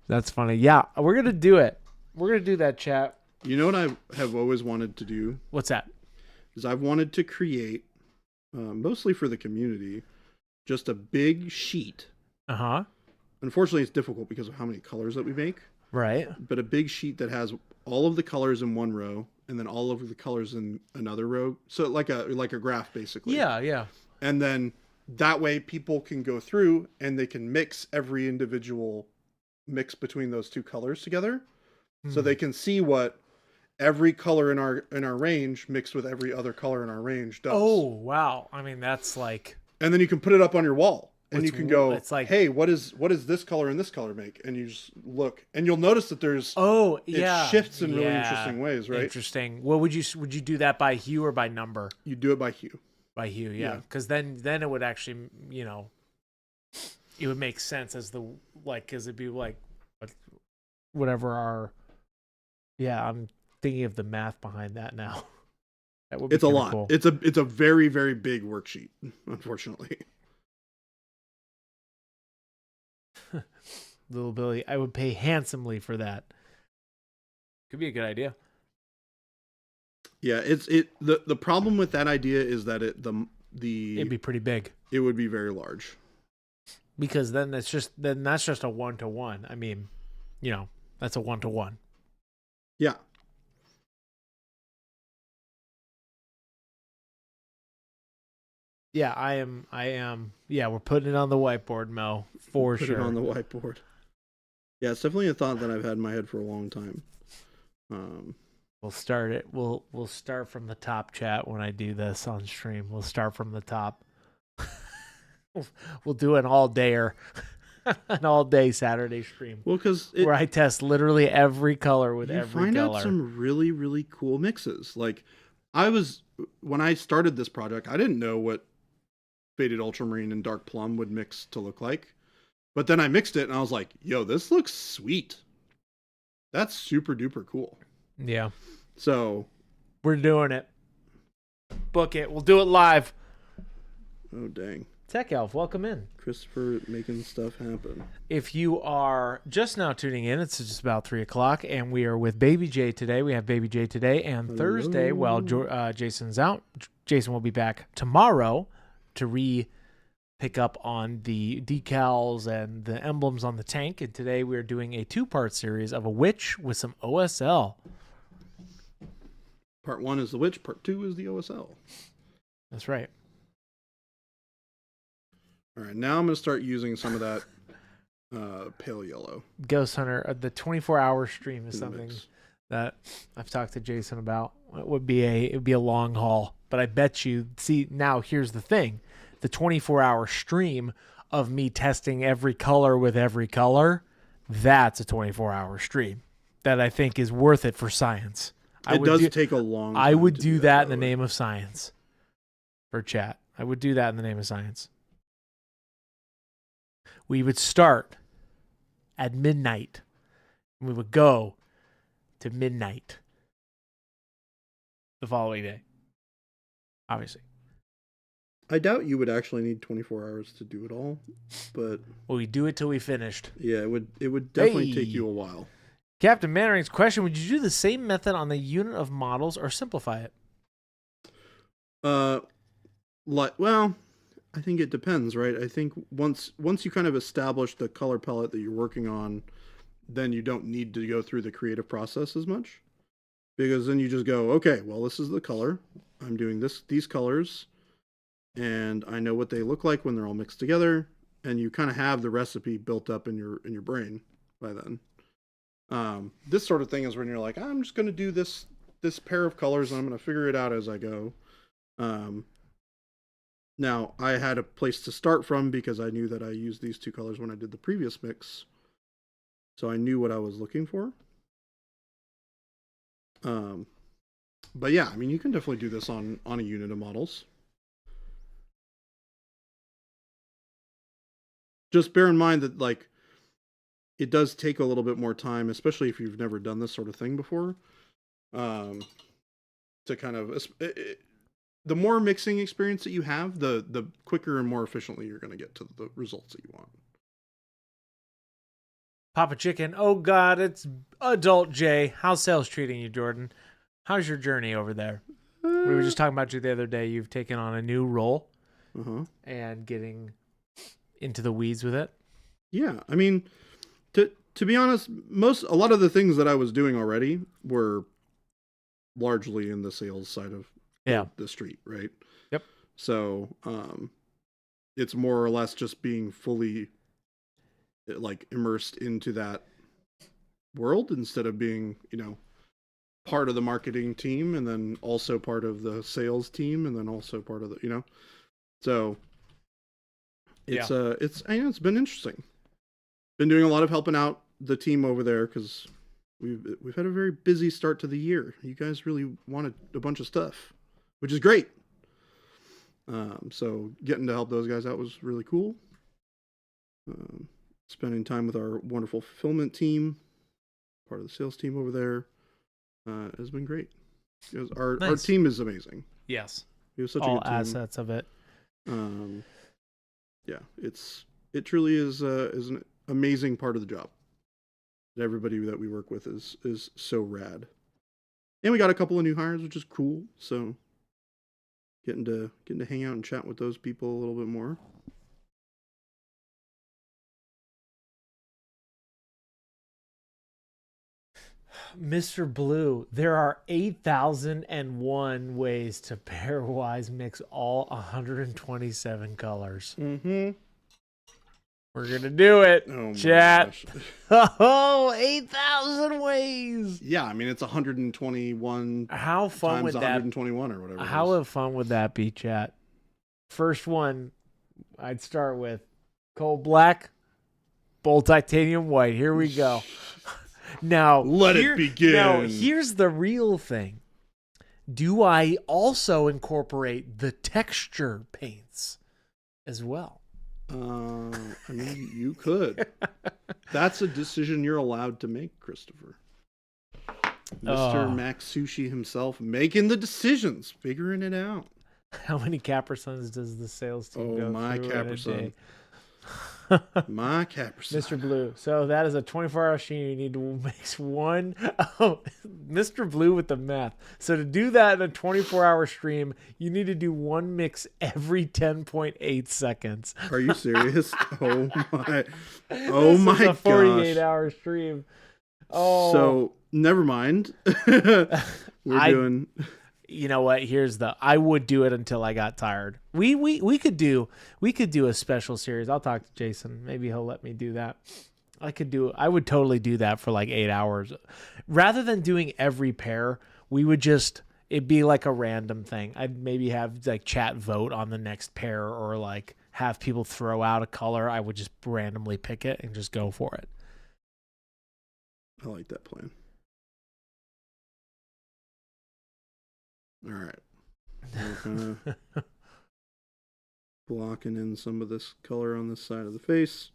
Speaker 2: That's funny. Yeah, we're going to do it. We're going to do that, chat.
Speaker 1: You know what I have always wanted to do?
Speaker 2: What's that?
Speaker 1: Is I've wanted to create, mostly for the community, just a big sheet.
Speaker 2: Uh-huh.
Speaker 1: Unfortunately, it's difficult because of how many colors that we make.
Speaker 2: Right.
Speaker 1: But a big sheet that has all of the colors in one row and then all of the colors in another row. So like a graph, basically.
Speaker 2: Yeah.
Speaker 1: And then that way people can go through and they can mix every individual mix between those two colors together. So they can see what every color in our range mixed with every other color in our range does.
Speaker 2: Oh, wow. I mean, that's like...
Speaker 1: And then you can put it up on your wall. And you can go,
Speaker 2: it's like,
Speaker 1: hey, what is this color and this color make? And you just look. And you'll notice that it shifts in really interesting ways, right?
Speaker 2: Interesting. Well, would you do that by hue or by number?
Speaker 1: You do it by hue.
Speaker 2: By hue, yeah. Because then it would actually, it would make sense as because it'd be like whatever our... Yeah, I'm thinking of the math behind that now. That would be
Speaker 1: it's a lot.
Speaker 2: Cool.
Speaker 1: It's a very, very big worksheet, unfortunately.
Speaker 2: Little Billy, I would pay handsomely for that. Could be a good idea.
Speaker 1: Yeah, the problem with that idea is that it'd
Speaker 2: be pretty big.
Speaker 1: It would be very large.
Speaker 2: Because then that's just a 1-to-1. I mean, that's a 1-to-1.
Speaker 1: Yeah.
Speaker 2: Yeah, I am. Yeah, we're putting it on the whiteboard, Mo, for sure.
Speaker 1: Put it on the whiteboard. Yeah, it's definitely a thought that I've had in my head for a long time.
Speaker 2: We'll start it. We'll start from the top, chat, when I do this on stream. We'll start from the top. We'll do an all-dayer. An all-day Saturday stream.
Speaker 1: Well, because
Speaker 2: where I test literally every color with every color. You find out
Speaker 1: some really, really cool mixes. Like, when I started this project, I didn't know what Faded Ultramarine and Dark Plum would mix to look like. But then I mixed it and I was like, yo, this looks sweet. That's super duper cool.
Speaker 2: Yeah.
Speaker 1: So.
Speaker 2: We're doing it. Book it. We'll do it live.
Speaker 1: Oh, dang.
Speaker 2: Tech Elf, welcome in.
Speaker 1: Christopher making stuff happen.
Speaker 2: If you are just now tuning in, it's just about 3 o'clock, and we are with Baby J today. We have Baby J today, and
Speaker 1: Hello.
Speaker 2: pick up on the decals and the emblems on the tank. And today we're doing a 2-part series of a witch with some OSL.
Speaker 1: Part 1 is the witch. Part 2 is the OSL.
Speaker 2: That's right.
Speaker 1: All right, now I'm going to start using some of that pale yellow.
Speaker 2: Ghost Hunter, the 24-hour stream is
Speaker 1: in the
Speaker 2: something
Speaker 1: mix.
Speaker 2: that I've talked to Jason about. It would be a long haul, but I bet you. See, now here's the thing: the 24-hour stream of me testing every color with every color. That's a 24-hour stream that I think is worth it for science.
Speaker 1: It does take a long time.
Speaker 2: I would
Speaker 1: to
Speaker 2: do that in the
Speaker 1: by way.
Speaker 2: name of science. For chat, I would do that in the name of science. We would start at midnight. And we would go to midnight the following day. Obviously.
Speaker 1: I doubt you would actually need 24 hours to do it all, but
Speaker 2: Well, we do it till we finished.
Speaker 1: yeah, it would definitely take
Speaker 2: Hey.
Speaker 1: you a while.
Speaker 2: Captain Mannering's question: would you do the same method on the unit of models or simplify it?
Speaker 1: Well, I think it depends, right? I think once you kind of establish the color palette that you're working on, then you don't need to go through the creative process as much, because then you just go, okay, well, this is the color. I'm doing these colors, and I know what they look like when they're all mixed together, and you kind of have the recipe built up in your brain by then. This sort of thing is when you're like, I'm just going to do this pair of colors, and I'm going to figure it out as I go. Now, I had a place to start from because I knew that I used these 2 colors when I did the previous mix. So I knew what I was looking for. But yeah, I mean, you can definitely do this on a unit of models. Just bear in mind that, like, it does take a little bit more time, especially if you've never done this sort of thing before, to kind of... the more mixing experience that you have, the quicker and more efficiently you're going to get to the results that you want.
Speaker 2: Papa Chicken. Oh God, it's Adult J. How's sales treating you, Jordan? How's your journey over there? We were just talking about you the other day. You've taken on a new role and getting into the weeds with it.
Speaker 1: Yeah, I mean, to be honest, a lot of the things that I was doing already were largely in the sales side of the street, right?
Speaker 2: Yep.
Speaker 1: So it's more or less just being fully like immersed into that world instead of being, part of the marketing team and then also part of the sales team and then also part of the, so it's been interesting. Been doing a lot of helping out the team over there because we've had a very busy start to the year. You guys really wanted a bunch of stuff, which is great. So getting to help those guys out was really cool. Spending time with our wonderful fulfillment team, part of the sales team over there, has been great. Because our team is amazing.
Speaker 2: Yes.
Speaker 1: We have such
Speaker 2: all
Speaker 1: a good team.
Speaker 2: assets of it.
Speaker 1: Yeah, it truly is an amazing part of the job. Everybody that we work with is so rad. And we got a couple of new hires, which is cool. So getting to hang out and chat with those people a little bit more.
Speaker 2: Mr. Blue, there are 8,001 ways to pairwise mix all 127 colors.
Speaker 1: Mm-hmm.
Speaker 2: We're going to do it,
Speaker 1: Oh my
Speaker 2: chat.
Speaker 1: gosh.
Speaker 2: Oh, 8,000 ways.
Speaker 1: Yeah, I mean, it's 121
Speaker 2: How fun
Speaker 1: times
Speaker 2: would that
Speaker 1: 121 or whatever.
Speaker 2: How fun would that be, chat? First one, I'd start with cold black, bold titanium white. Here we go. Now,
Speaker 1: Let it begin.
Speaker 2: Now, here's the real thing. Do I also incorporate the texture paints as well?
Speaker 1: I mean, you could. That's a decision you're allowed to make, Christopher. Mr. Max Sushi himself making the decisions, figuring it out.
Speaker 2: How many Caprasons does the sales team go
Speaker 1: my
Speaker 2: through in a
Speaker 1: Caprason.
Speaker 2: day?
Speaker 1: My Capricide.
Speaker 2: Mr. Blue. So that is a 24-hour stream. You need to mix one. Oh, Mr. Blue with the math. So to do that in a 24-hour stream, you need to do one mix every 10.8 seconds.
Speaker 1: Are you serious? Oh my. Oh
Speaker 2: This
Speaker 1: my
Speaker 2: is a
Speaker 1: gosh.
Speaker 2: 48-hour stream. Oh.
Speaker 1: So never mind. We're doing.
Speaker 2: You know what? I would do it until I got tired. We could do a special series. I'll talk to Jason. Maybe he'll let me do that. I would totally do that for like 8 hours. Rather than doing every pair, it'd be like a random thing. I'd maybe have like chat vote on the next pair or like have people throw out a color. I would just randomly pick it and just go for it.
Speaker 1: I like that plan. All right. We're kind of blocking in some of this color on this side of the face.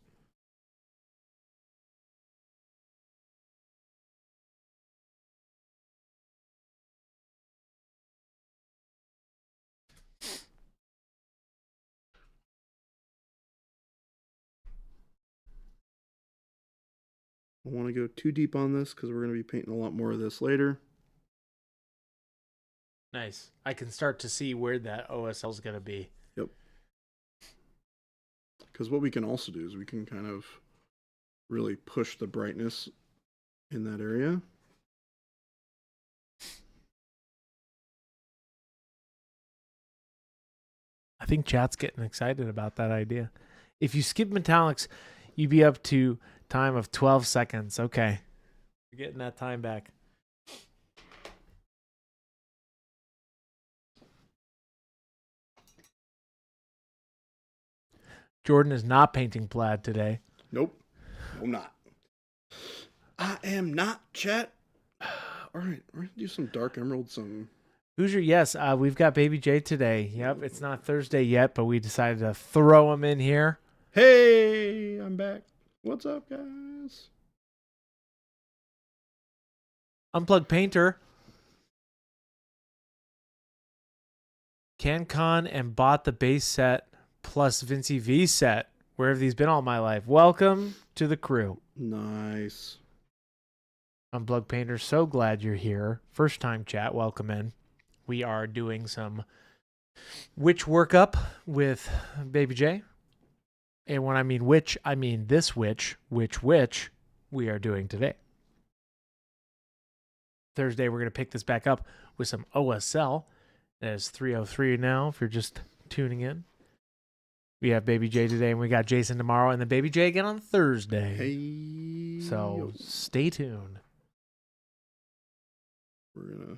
Speaker 1: I don't want to go too deep on this because we're going to be painting a lot more of this later.
Speaker 2: Nice. I can start to see where that OSL is going to be.
Speaker 1: Yep. Because what we can also do is we can kind of really push the brightness in that area.
Speaker 2: I think chat's getting excited about that idea. If you skip metallics, you'd be up to time of 12 seconds. Okay. You're getting that time back. Jordan is not painting plaid today.
Speaker 1: Nope. I'm not. I am not, chat. All right. We're going to do some dark emerald, some...
Speaker 2: Hoosier, yes. We've got Baby J today. Yep. It's not Thursday yet, but we decided to throw him in here.
Speaker 1: Hey, I'm back. What's up, guys?
Speaker 2: Unplugged Painter. CanCon and bought the base set plus Vinci V set. Where have these been all my life? Welcome to the crew.
Speaker 1: Nice.
Speaker 2: Unplugged Painter, so glad you're here. First time chat, welcome in. We are doing some witch workup with Baby J. And when I mean witch, I mean this witch we are doing today. Thursday, we're going to pick this back up with some OSL. That is 3:03 now, if you're just tuning in. We have Baby J today, and we got Jason tomorrow, and then Baby J again on Thursday.
Speaker 1: Hey.
Speaker 2: So stay tuned.
Speaker 1: We're going to...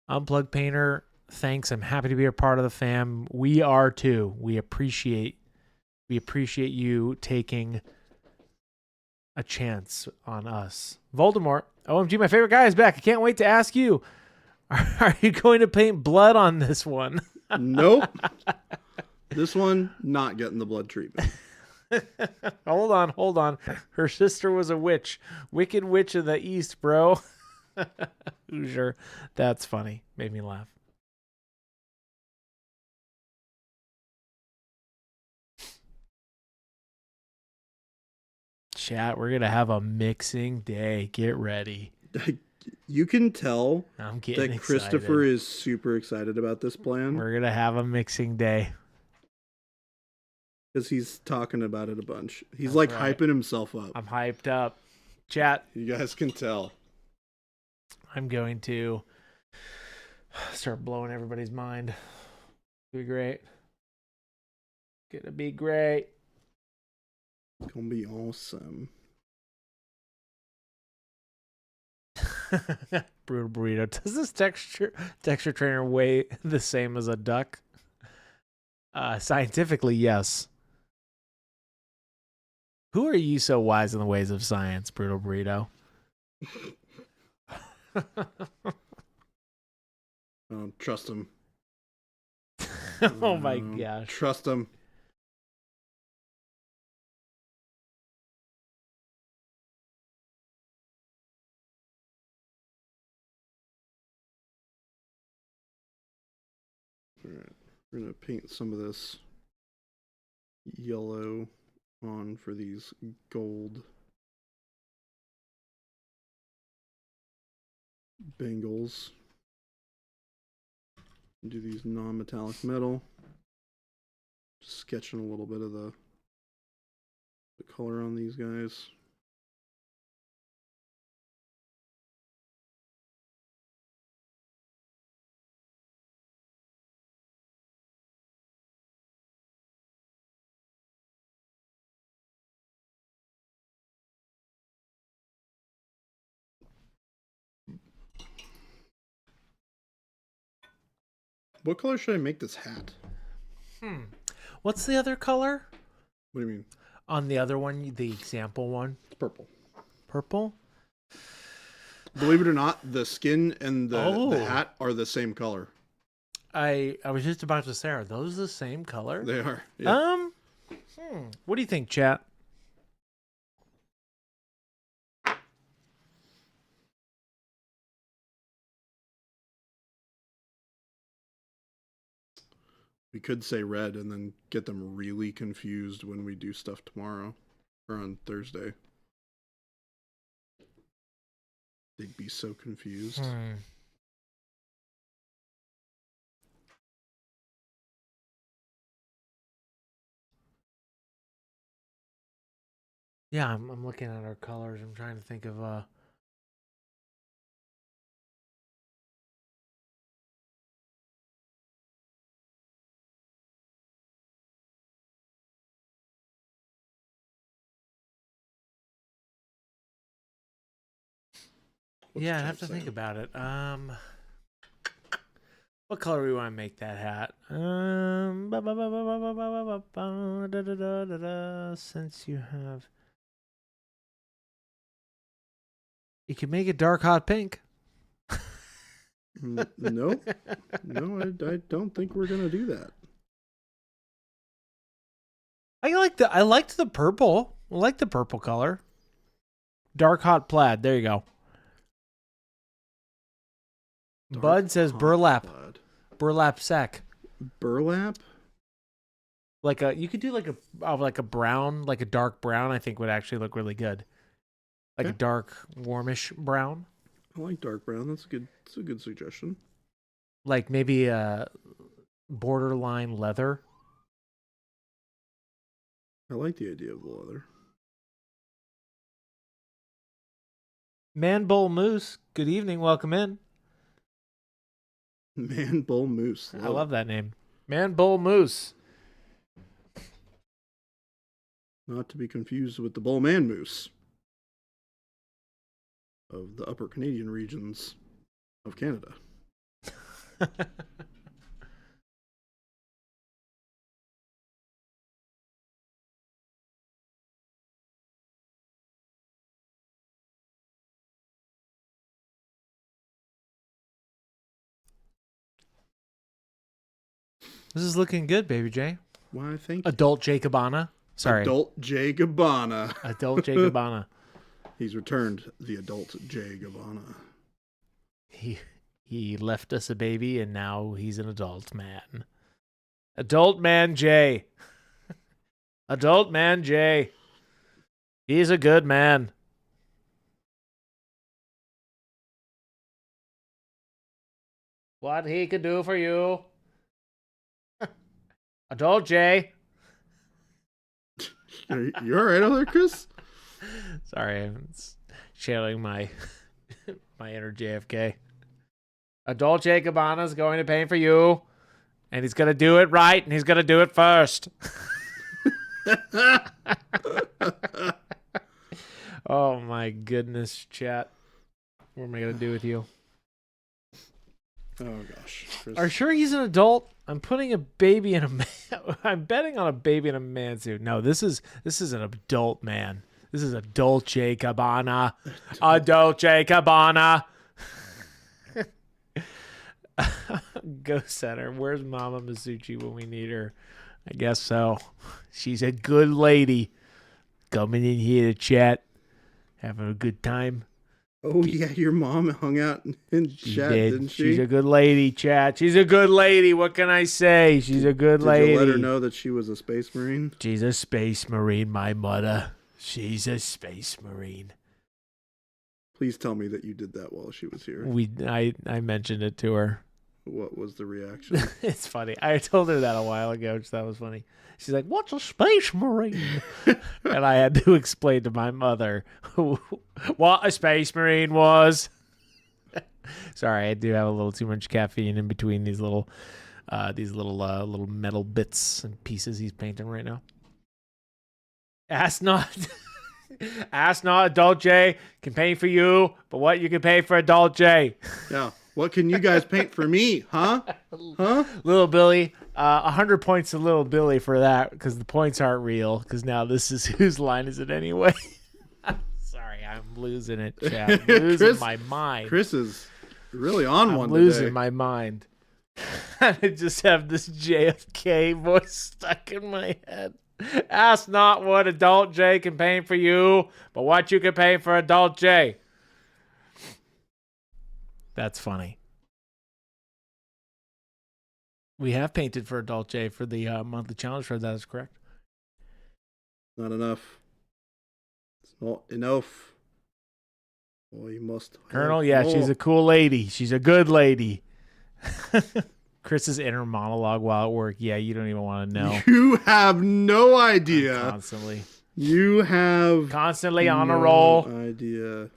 Speaker 2: Unplugged Painter, thanks. I'm happy to be a part of the fam. We are too. We appreciate you taking a chance on us. Voldemort, OMG, my favorite guy is back. I can't wait to ask you, are you going to paint blood on this one?
Speaker 1: Nope. This one, not getting the blood treatment.
Speaker 2: Hold on. Her sister was a witch. Wicked Witch of the East, bro. Hoosier. That's funny. Made me laugh. Chat, we're going to have a mixing day. Get ready.
Speaker 1: You can tell
Speaker 2: I'm getting
Speaker 1: that Christopher
Speaker 2: excited.
Speaker 1: is super excited about this plan
Speaker 2: We're going to have a mixing day.
Speaker 1: because he's talking about it a bunch. He's
Speaker 2: That's
Speaker 1: like
Speaker 2: right.
Speaker 1: hyping himself up.
Speaker 2: I'm hyped up. Chat,
Speaker 1: You guys can tell.
Speaker 2: I'm going to start blowing everybody's mind. It'll be great. Gonna be great.
Speaker 1: It's gonna be awesome.
Speaker 2: Brutal burrito. Does this texture trainer weigh the same as a duck? Scientifically, yes. Who are you so wise in the ways of science, Brutal burrito?
Speaker 1: Trust him.
Speaker 2: Oh my gosh.
Speaker 1: Trust him. All right, we're gonna paint some of this yellow on for these gold bangles. Do these non-metallic metal. Just sketching a little bit of the color on these guys. What color should I make this hat?
Speaker 2: What's the other color?
Speaker 1: What do you mean?
Speaker 2: On the other one, the example one?
Speaker 1: It's purple.
Speaker 2: Purple?
Speaker 1: Believe it or not, the skin and the hat are the same color.
Speaker 2: I was just about to say, are those the same color?
Speaker 1: They are. Yeah.
Speaker 2: What do you think, chat?
Speaker 1: We could say red and then get them really confused when we do stuff tomorrow or on Thursday. They'd be so confused.
Speaker 2: Yeah, I'm looking at our colors. I'm trying to think of yeah, I have to think about it. What color do we want to make that hat? Since you have, you can make it dark hot pink.
Speaker 1: No, I don't think we're gonna do that.
Speaker 2: I liked the purple. I like the purple color. Dark hot plaid. There you go. Bud says burlap.
Speaker 1: Plaid.
Speaker 2: Burlap sack.
Speaker 1: Burlap?
Speaker 2: You could do like a brown, like a dark brown, I think would actually look really good. Like a dark, warmish brown.
Speaker 1: I like dark brown. That's a good suggestion.
Speaker 2: Like maybe a borderline leather.
Speaker 1: I like the idea of the leather.
Speaker 2: Man Bull Moose, good evening, welcome in.
Speaker 1: Man Bull Moose.
Speaker 2: I love that name. Man Bull Moose.
Speaker 1: Not to be confused with the Bull Man Moose of the upper Canadian regions of Canada.
Speaker 2: This is looking good, Baby J.
Speaker 1: Why, thank you.
Speaker 2: Adult Jay Cabana. Sorry.
Speaker 1: Adult Jay Gabbana.
Speaker 2: Adult Jay Cabana.
Speaker 1: He's returned the adult Jay Gabbana.
Speaker 2: He left us a baby and now he's an adult man. Adult man Jay. Adult man Jay. He's a good man. What he could do for you. Adult Jay.
Speaker 1: You all right over there, Chris?
Speaker 2: Sorry, I'm channeling my inner JFK. Adult Jay Cabana's going to pay for you, and he's going to do it right, and he's going to do it first. Oh, my goodness, chat. What am I going to do with you?
Speaker 1: Oh, gosh. Chris.
Speaker 2: Are you sure he's an adult? I'm putting a baby in a man. I'm betting on a baby in a man suit. No, this is an adult man. This is adult Jay Cabana. Adult Jay Cabana. Ghost Center. Where's Mama Masucci when we need her? I guess so. She's a good lady. Coming in here to chat. Having a good time.
Speaker 1: Oh yeah, your mom hung out in
Speaker 2: She
Speaker 1: chat,
Speaker 2: did.
Speaker 1: didn't she?
Speaker 2: She's a good lady, chat. She's a good lady. What can I say? She's a good lady.
Speaker 1: Did you let her know that she was a space marine?
Speaker 2: She's a space marine, my mother. She's a space marine.
Speaker 1: Please tell me that you did that while she was here.
Speaker 2: I mentioned it to her.
Speaker 1: What was the reaction?
Speaker 2: It's funny. I told her that a while ago, which that was funny. She's like, "What's a space marine?" And I had to explain to my mother what a space marine was. Sorry, I do have a little too much caffeine in between these little metal bits and pieces he's painting right now. Ask not, Adult J can paint for you, but what you can paint for Adult J.
Speaker 1: Yeah. What can you guys paint for me, huh? Huh?
Speaker 2: Little Billy, 100 points to Little Billy for that because the points aren't real. Because now this is whose line is it anyway? Sorry, I'm losing it, chat. I'm losing my mind.
Speaker 1: Chris is really on one
Speaker 2: I'm losing
Speaker 1: today.
Speaker 2: my mind. I just have this JFK voice stuck in my head. Ask not what Adult J can paint for you, but what you can paint for Adult J. That's funny. We have painted for Adult J for the monthly challenge for that is correct.
Speaker 1: Not enough. It's not enough. Oh, you must.
Speaker 2: Colonel, yeah, she's a cool lady. She's a good lady. Chris's inner monologue while at work. Yeah, you don't even want to know.
Speaker 1: You have no idea.
Speaker 2: Constantly.
Speaker 1: You have
Speaker 2: Constantly on a roll.
Speaker 1: Idea.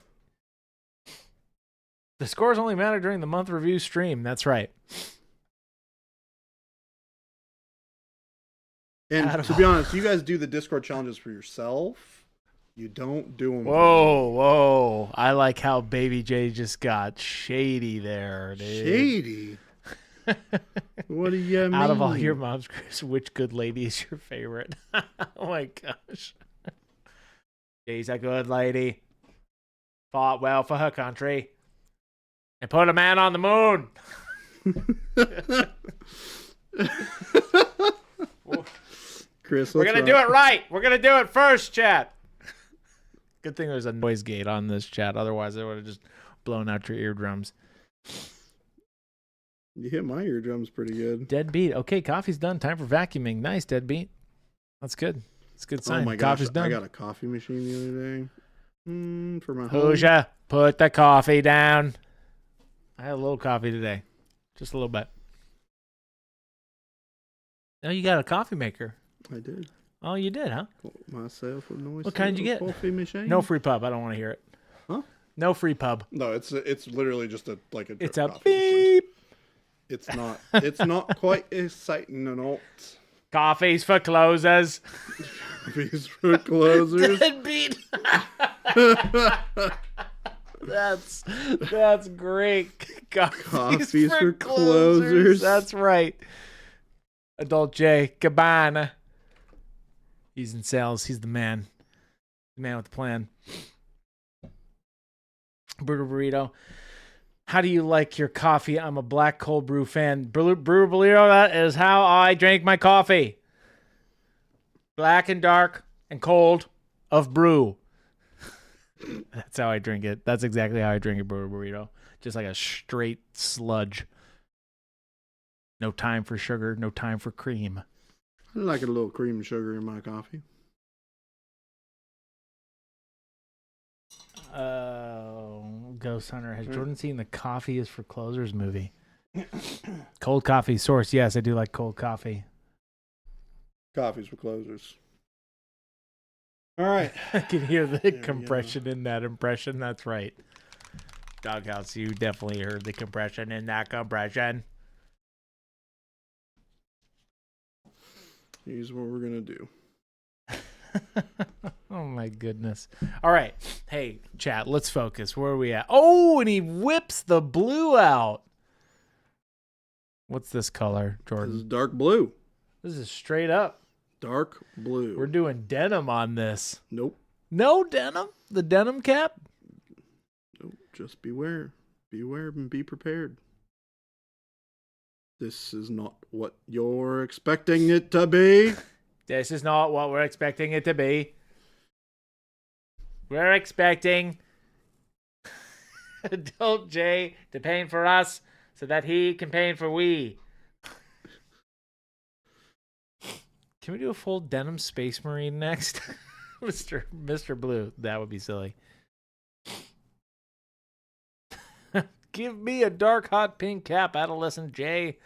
Speaker 2: The scores only matter during the month review stream. That's right.
Speaker 1: And to be honest, you guys do the Discord challenges for yourself. You don't do them.
Speaker 2: Whoa. I like how Baby J just got shady there, dude.
Speaker 1: Shady? What do you mean?
Speaker 2: Out of all your moms, Chris, which good lady is your favorite? Oh my gosh. She's a good lady. Fought well for her country. And put a man on the moon.
Speaker 1: Chris,
Speaker 2: we're going to do it right. We're going to do it first, chat. Good thing there's a noise gate on this chat. Otherwise, it would have just blown out your eardrums.
Speaker 1: You hit my eardrums pretty good.
Speaker 2: Deadbeat. Okay, coffee's done. Time for vacuuming. Nice, Deadbeat. That's good. It's a good sign.
Speaker 1: Oh my gosh,
Speaker 2: Coffee's done.
Speaker 1: I got a coffee machine the other day. For my home.
Speaker 2: Hooja, put the coffee down. I had a little coffee today. Just a little bit. Oh, you got a coffee maker.
Speaker 1: I did.
Speaker 2: Oh, you did, huh?
Speaker 1: Myself with noise.
Speaker 2: What kind did you get?
Speaker 1: Coffee machine.
Speaker 2: No free pub. I don't want to hear it.
Speaker 1: Huh?
Speaker 2: No free pub.
Speaker 1: No, it's literally just a drip
Speaker 2: It's a
Speaker 1: coffee machine.
Speaker 2: beep.
Speaker 1: It's not quite exciting or not.
Speaker 2: Coffees for closers.
Speaker 1: Coffees for closers.
Speaker 2: Deadbeat. That's great.
Speaker 1: Coffees for closers.
Speaker 2: That's right. Adult J, Cabana. He's in sales. He's the man. The man with the plan. Burger Burrito. How do you like your coffee? I'm a black cold brew fan. Brewer Burrito, that is how I drink my coffee. Black and dark and cold of brew. That's how I drink it. That's exactly how I drink a Burger Burrito. Just like a straight sludge. No time for sugar, no time for cream.
Speaker 1: I like a little cream and sugar in my coffee.
Speaker 2: Ghost Hunter. Has Jordan seen the Coffee is for Closers movie? Cold coffee source. Yes, I do like cold coffee.
Speaker 1: Coffees for closers. All right.
Speaker 2: I can hear the compression in that impression. That's right. Doghouse, you definitely heard the compression in that compression.
Speaker 1: Here's what we're going to do.
Speaker 2: Oh my goodness. All right. Hey, chat, let's focus. Where are we at? Oh, and he whips the blue out. What's this color, Jordan?
Speaker 1: This is dark blue.
Speaker 2: This is straight up.
Speaker 1: Dark blue.
Speaker 2: We're doing denim on this.
Speaker 1: Nope.
Speaker 2: No denim? The denim cap?
Speaker 1: Nope. Just beware. Beware and be prepared. This is not what you're expecting it to be.
Speaker 2: This is not what we're expecting it to be. We're expecting Adult J to paint for us so that he can paint for we. Can we do a full denim Space Marine next? Mr. Blue. That would be silly. Give me a dark hot pink cap, adolescent J.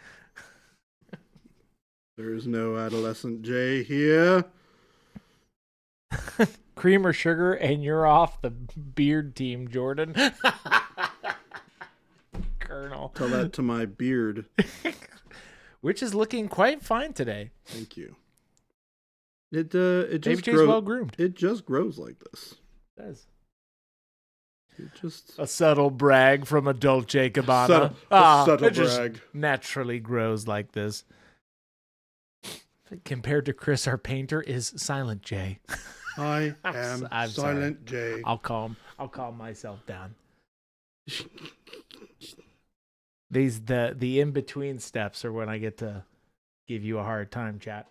Speaker 1: There is no adolescent J here.
Speaker 2: Cream or sugar, and you're off the beard team, Jordan. Colonel.
Speaker 1: Tell that to my beard.
Speaker 2: Which is looking quite fine today.
Speaker 1: Thank you. It just
Speaker 2: Baby J's
Speaker 1: grows.
Speaker 2: well groomed.
Speaker 1: It just grows like this.
Speaker 2: It does.
Speaker 1: It just
Speaker 2: A subtle brag from adult J Cabana.
Speaker 1: subtle
Speaker 2: it just
Speaker 1: brag.
Speaker 2: naturally grows like this. Compared to Chris, our painter is Silent J.
Speaker 1: I am
Speaker 2: I'm
Speaker 1: Silent J.
Speaker 2: I'll calm myself down. The in between steps are when I get to give you a hard time, chat.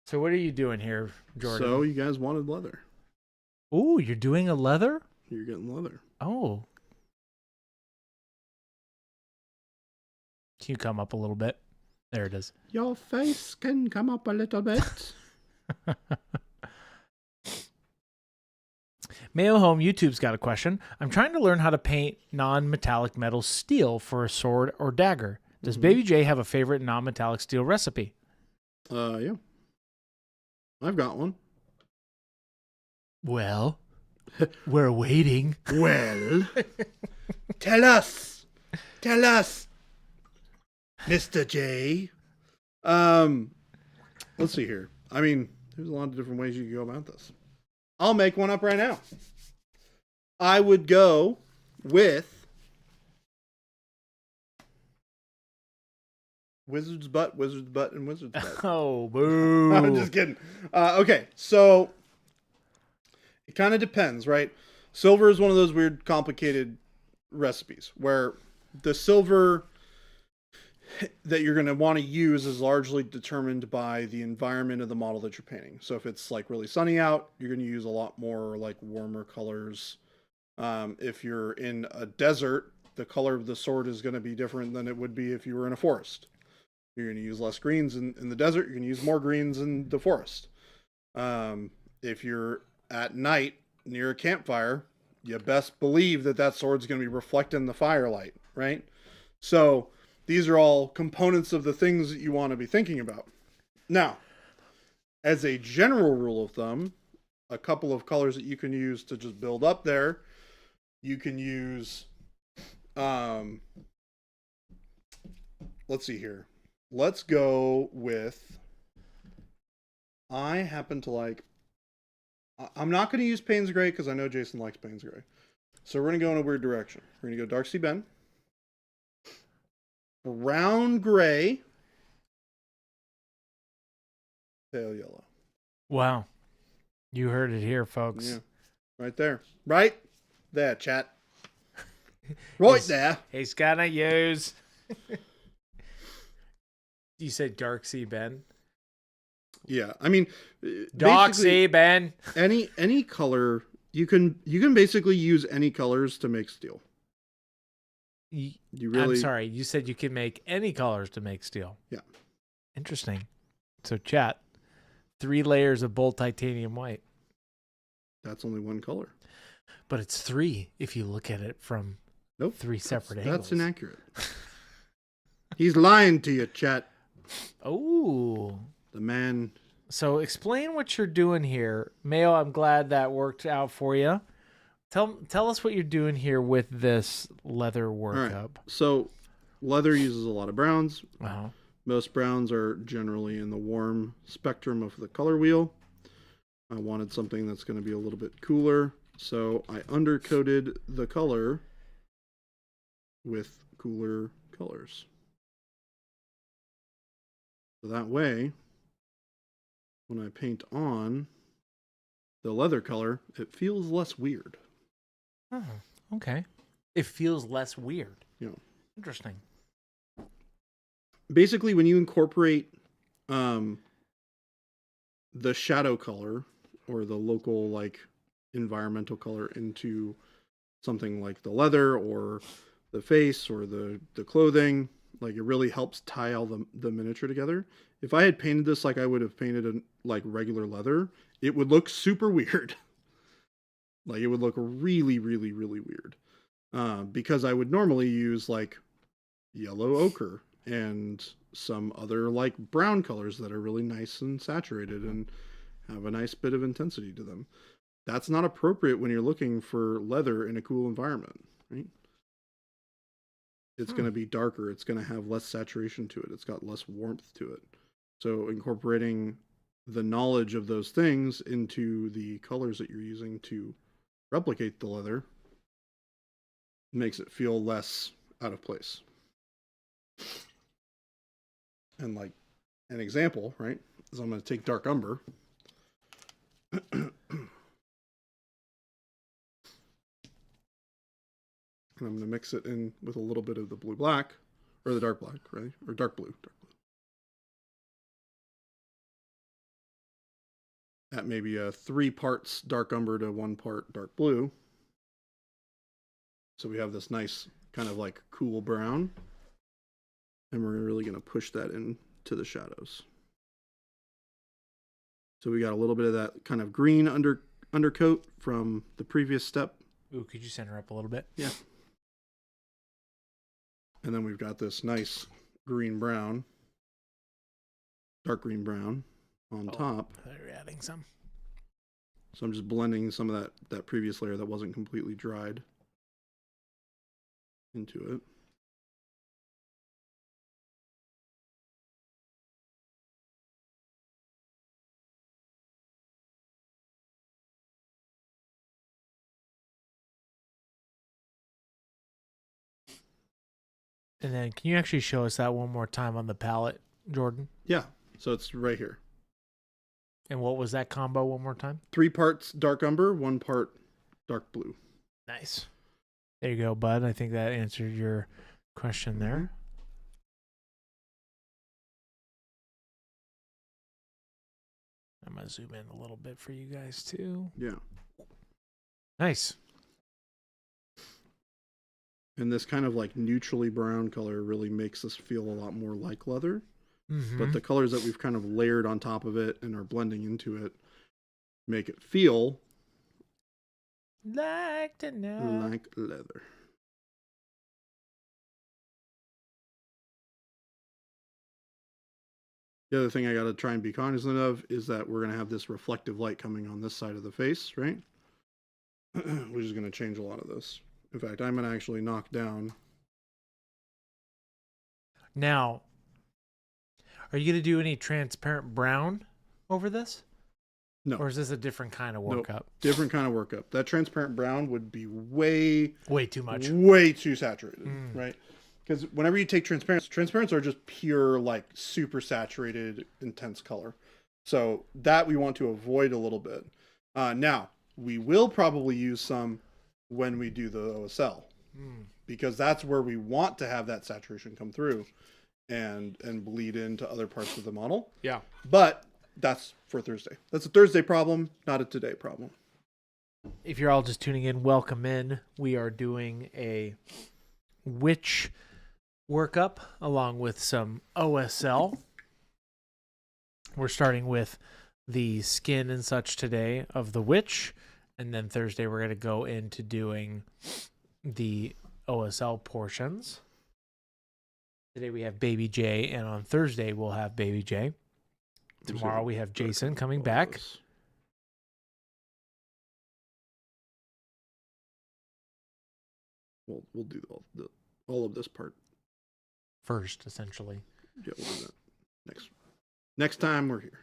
Speaker 2: So what are you doing here, Jordan?
Speaker 1: So you guys wanted leather.
Speaker 2: Ooh, you're doing a leather?
Speaker 1: You're getting leather.
Speaker 2: Oh. Can you come up a little bit? There it is.
Speaker 1: Your face can come up a little bit.
Speaker 2: Mayo Home YouTube's got a question. I'm trying to learn how to paint non-metallic metal steel for a sword or dagger. Does Baby J have a favorite non-metallic steel recipe?
Speaker 1: Yeah. I've got one.
Speaker 2: Well, we're waiting.
Speaker 1: Well, tell us, Mr. J. Let's see here. I mean, there's a lot of different ways you can go about this. I'll make one up right now. I would go with Wizard's butt, and Wizard's butt.
Speaker 2: Oh, boo.
Speaker 1: I'm just kidding. Okay, so it kind of depends, right? Silver is one of those weird, complicated recipes where the silver that you're going to want to use is largely determined by the environment of the model that you're painting. So if it's like really sunny out, you're going to use a lot more like warmer colors. If you're in a desert, the color of the sword is going to be different than it would be if you were in a forest. You're going to use less greens in the desert. You're going to use more greens in the forest. If you're at night near a campfire, you best believe that sword's going to be reflecting the firelight, right? So these are all components of the things that you want to be thinking about. Now, as a general rule of thumb, a couple of colors that you can use to just build up there, you can use, let's see here. Let's go with, I happen to like, I'm not going to use Payne's Gray because I know Jason likes Payne's Gray. So we're going to go in a weird direction. We're going to go Dark Sea Ben. Brown gray, pale yellow.
Speaker 2: Wow. You heard it here, folks.
Speaker 1: Yeah, right there. Right there, chat. Right there.
Speaker 2: He's gonna use. You said Dark Sea Ben?
Speaker 1: Yeah, I mean,
Speaker 2: Dark
Speaker 1: basically,
Speaker 2: Sea Ben.
Speaker 1: any color you can basically use any colors to make steel. You really?
Speaker 2: I'm sorry. You said you can make any colors to make steel.
Speaker 1: Yeah.
Speaker 2: Interesting. So, chat, 3 layers of bold titanium white.
Speaker 1: That's only one color.
Speaker 2: But it's 3 if you look at it from 3 separate angles.
Speaker 1: That's inaccurate. He's lying to you, chat.
Speaker 2: Oh.
Speaker 1: The man.
Speaker 2: So explain what you're doing here. Mayo, I'm glad that worked out for you. Tell us what you're doing here with this leather workup.
Speaker 1: Right. So leather uses a lot of browns.
Speaker 2: Uh-huh.
Speaker 1: Most browns are generally in the warm spectrum of the color wheel. I wanted something that's going to be a little bit cooler, so I undercoated the color with cooler colors. So that way, when I paint on the leather color, it feels less weird.
Speaker 2: Oh, okay. It feels less weird.
Speaker 1: Yeah.
Speaker 2: Interesting.
Speaker 1: Basically, when you incorporate the shadow color or the local like environmental color into something like the leather or the face or the clothing. Like it really helps tie all the miniature together. If I had painted this like I would have painted like regular leather, it would look super weird. Like it would look really, really, really weird. Because I would normally use like yellow ochre and some other like brown colors that are really nice and saturated and have a nice bit of intensity to them. That's not appropriate when you're looking for leather in a cool environment, right? It's going to be darker. It's going to have less saturation to it. It's got less warmth to it. So incorporating the knowledge of those things into the colors that you're using to replicate the leather makes it feel less out of place. And like an example, right, is I'm going to take dark umber. And I'm going to mix it in with a little bit of the blue black, or the dark black, right? Or dark blue. At maybe 3 parts dark umber to 1 part dark blue. So we have this nice kind of like cool brown. And we're really going to push that into the shadows. So we got a little bit of that kind of green undercoat from the previous step.
Speaker 2: Ooh, could you center up a little bit?
Speaker 1: Yeah. And then we've got this nice green brown, dark green brown on top.
Speaker 2: They're adding some.
Speaker 1: So I'm just blending some of that previous layer that wasn't completely dried into it.
Speaker 2: And then can you actually show us that one more time on the palette, Jordan?
Speaker 1: Yeah. So it's right here.
Speaker 2: And what was that combo one more time?
Speaker 1: 3 parts dark umber, 1 part dark blue.
Speaker 2: Nice. There you go, bud. I think that answered your question there. I'm going to zoom in a little bit for you guys too.
Speaker 1: Yeah.
Speaker 2: Nice.
Speaker 1: And this kind of like neutrally brown color really makes us feel a lot more like leather.
Speaker 2: Mm-hmm.
Speaker 1: But the colors that we've kind of layered on top of it and are blending into it make it feel
Speaker 2: like
Speaker 1: leather. The other thing I got to try and be cognizant of is that we're going to have this reflective light coming on this side of the face, right? Which is going to change a lot of this. In fact, I'm going to actually knock down.
Speaker 2: Now, are you going to do any transparent brown over this?
Speaker 1: No.
Speaker 2: Or is this a different kind of workup?
Speaker 1: Nope. Different kind of workup. That transparent brown would be way
Speaker 2: too much.
Speaker 1: Way too saturated, right? Because whenever you take transparents are just pure, like, super saturated, intense color. So that we want to avoid a little bit. Now, we will probably use some when we do the OSL. Because that's where we want to have that saturation come through and bleed into other parts of the model.
Speaker 2: Yeah.
Speaker 1: But that's for Thursday. That's a Thursday problem, not a today problem.
Speaker 2: If you're all just tuning in, welcome in. We are doing a witch workup along with some OSL. We're starting with the skin and such today of the witch, and then Thursday we're going to go into doing the OSL portions. Today we have Baby J, and on Thursday we'll have Baby J. Tomorrow we have Jason coming back.
Speaker 1: We'll do all of this part
Speaker 2: first, essentially.
Speaker 1: Yeah, we'll do that next time we're here.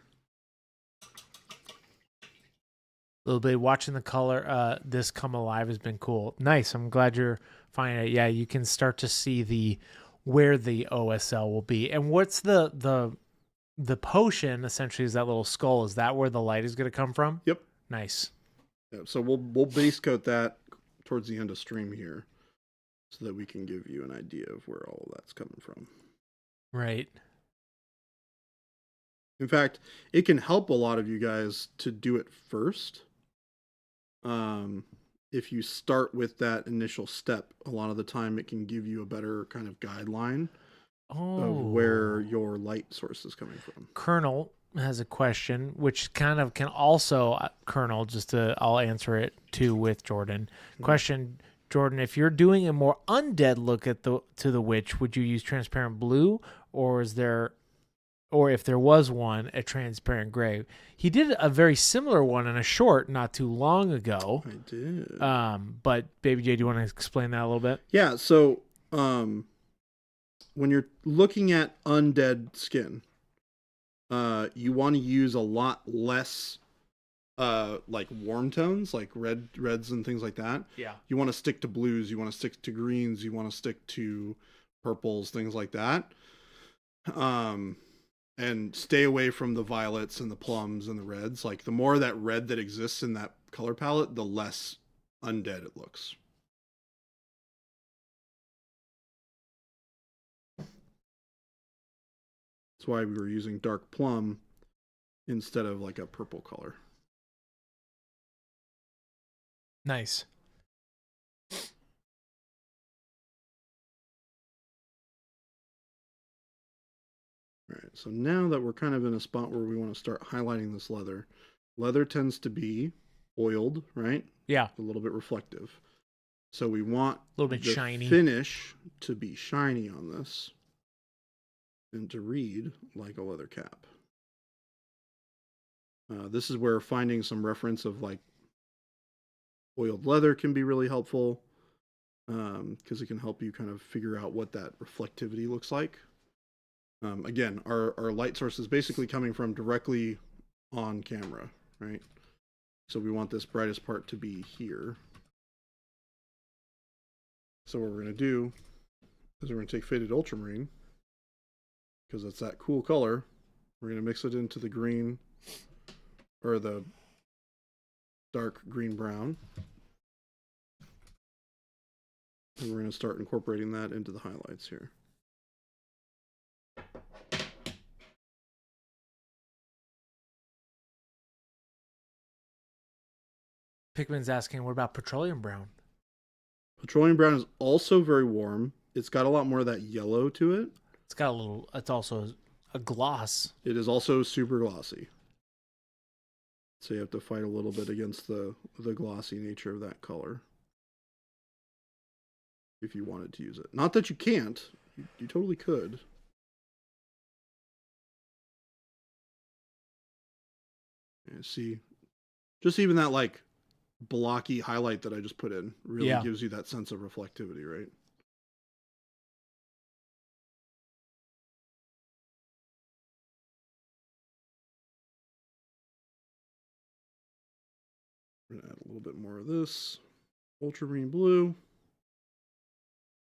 Speaker 2: A little bit watching the color. This come alive has been cool. Nice. I'm glad you're finding it. Yeah, you can start to see where the OSL will be. And what's the potion essentially is that little skull. Is that where the light is going to come from?
Speaker 1: Yep.
Speaker 2: Nice.
Speaker 1: Yeah, so we'll base coat that towards the end of stream here, so that we can give you an idea of where all of that's coming from.
Speaker 2: Right.
Speaker 1: In fact, it can help a lot of you guys to do it first, if you start with that initial step, a lot of the time it can give you a better kind of guideline of where your light source is coming from.
Speaker 2: Colonel has a question, which kind of can also, Colonel, I'll answer it too with Jordan. Question, Jordan, if you're doing a more undead look at to the witch, would you use transparent blue, or if there was one, a transparent gray? He did a very similar one in a short not too long ago.
Speaker 1: I did.
Speaker 2: But Baby J, do you want to explain that a little bit?
Speaker 1: Yeah. So, when you're looking at undead skin, you want to use a lot less like warm tones, like reds and things like that.
Speaker 2: Yeah.
Speaker 1: You want to stick to blues, you want to stick to greens, you want to stick to purples, things like that. And stay away from the violets and the plums and the reds. Like the more of that red that exists in that color palette, the less undead it looks. That's why we were using dark plum instead of like a purple color.
Speaker 2: Nice.
Speaker 1: All right, so now that we're kind of in a spot where we want to start highlighting this leather, leather tends to be oiled, right?
Speaker 2: Yeah.
Speaker 1: A little bit reflective. So we want
Speaker 2: A little bit
Speaker 1: the
Speaker 2: shiny
Speaker 1: finish to be shiny on this and to read like a leather cap. This is where finding some reference of like oiled leather can be really helpful, because it can help you kind of figure out what that reflectivity looks like. Again, our light source is basically coming from directly on camera, right? So we want this brightest part to be here. So what we're going to do is we're going to take Faded Ultramarine, because it's that cool color. We're going to mix it into the green, or the dark green brown. And we're going to start incorporating that into the highlights here.
Speaker 2: Pickman's asking, what about petroleum brown?
Speaker 1: Petroleum brown is also very warm. It's got a lot more of that yellow to it.
Speaker 2: It's also a gloss.
Speaker 1: It is also super glossy. So you have to fight a little bit against the glossy nature of that color if you wanted to use it. Not that you can't. You totally could. And see, just even that like blocky highlight that I just put in really gives you that sense of reflectivity, right? We're going to add a little bit more of this ultramarine blue.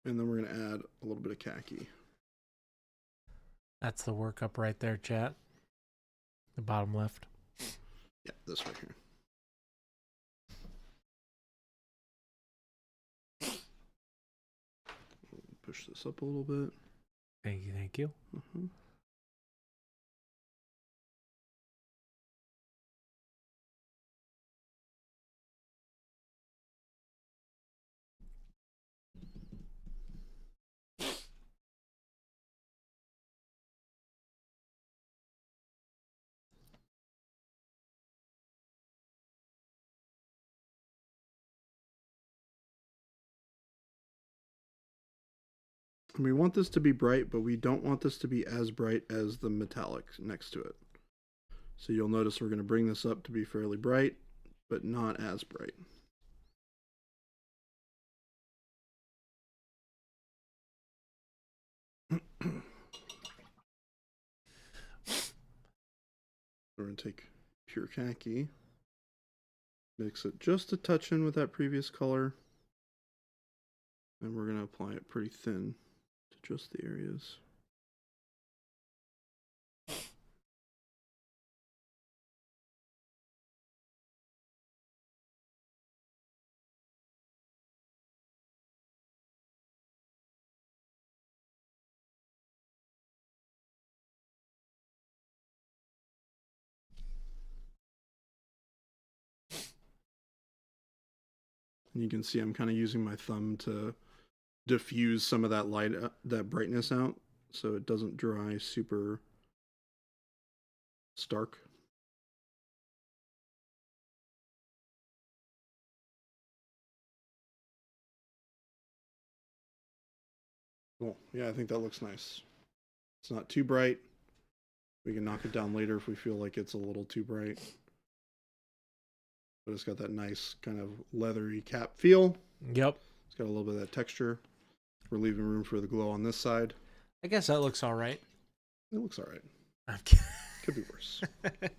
Speaker 1: And then we're going to add a little bit of khaki.
Speaker 2: That's the workup right there, chat. The bottom left.
Speaker 1: Yeah, this right here. Push this up a little bit.
Speaker 2: Thank you, thank you.
Speaker 1: Uh-huh. And we want this to be bright, but we don't want this to be as bright as the metallic next to it. So you'll notice we're going to bring this up to be fairly bright, but not as bright. We're going to take pure khaki, mix it just a touch in with that previous color, and we're going to apply it pretty thin to just the areas. And you can see I'm kind of using my thumb to diffuse some of that light, that brightness out, so it doesn't dry super stark. Cool. Yeah, I think that looks nice. It's not too bright. We can knock it down later if we feel like it's a little too bright. But it's got that nice kind of leathery cap feel.
Speaker 2: Yep.
Speaker 1: It's got a little bit of that texture. We're leaving room for the glow on this side.
Speaker 2: I guess that looks all right.
Speaker 1: It looks all right.
Speaker 2: I'm kidding.
Speaker 1: Could be worse.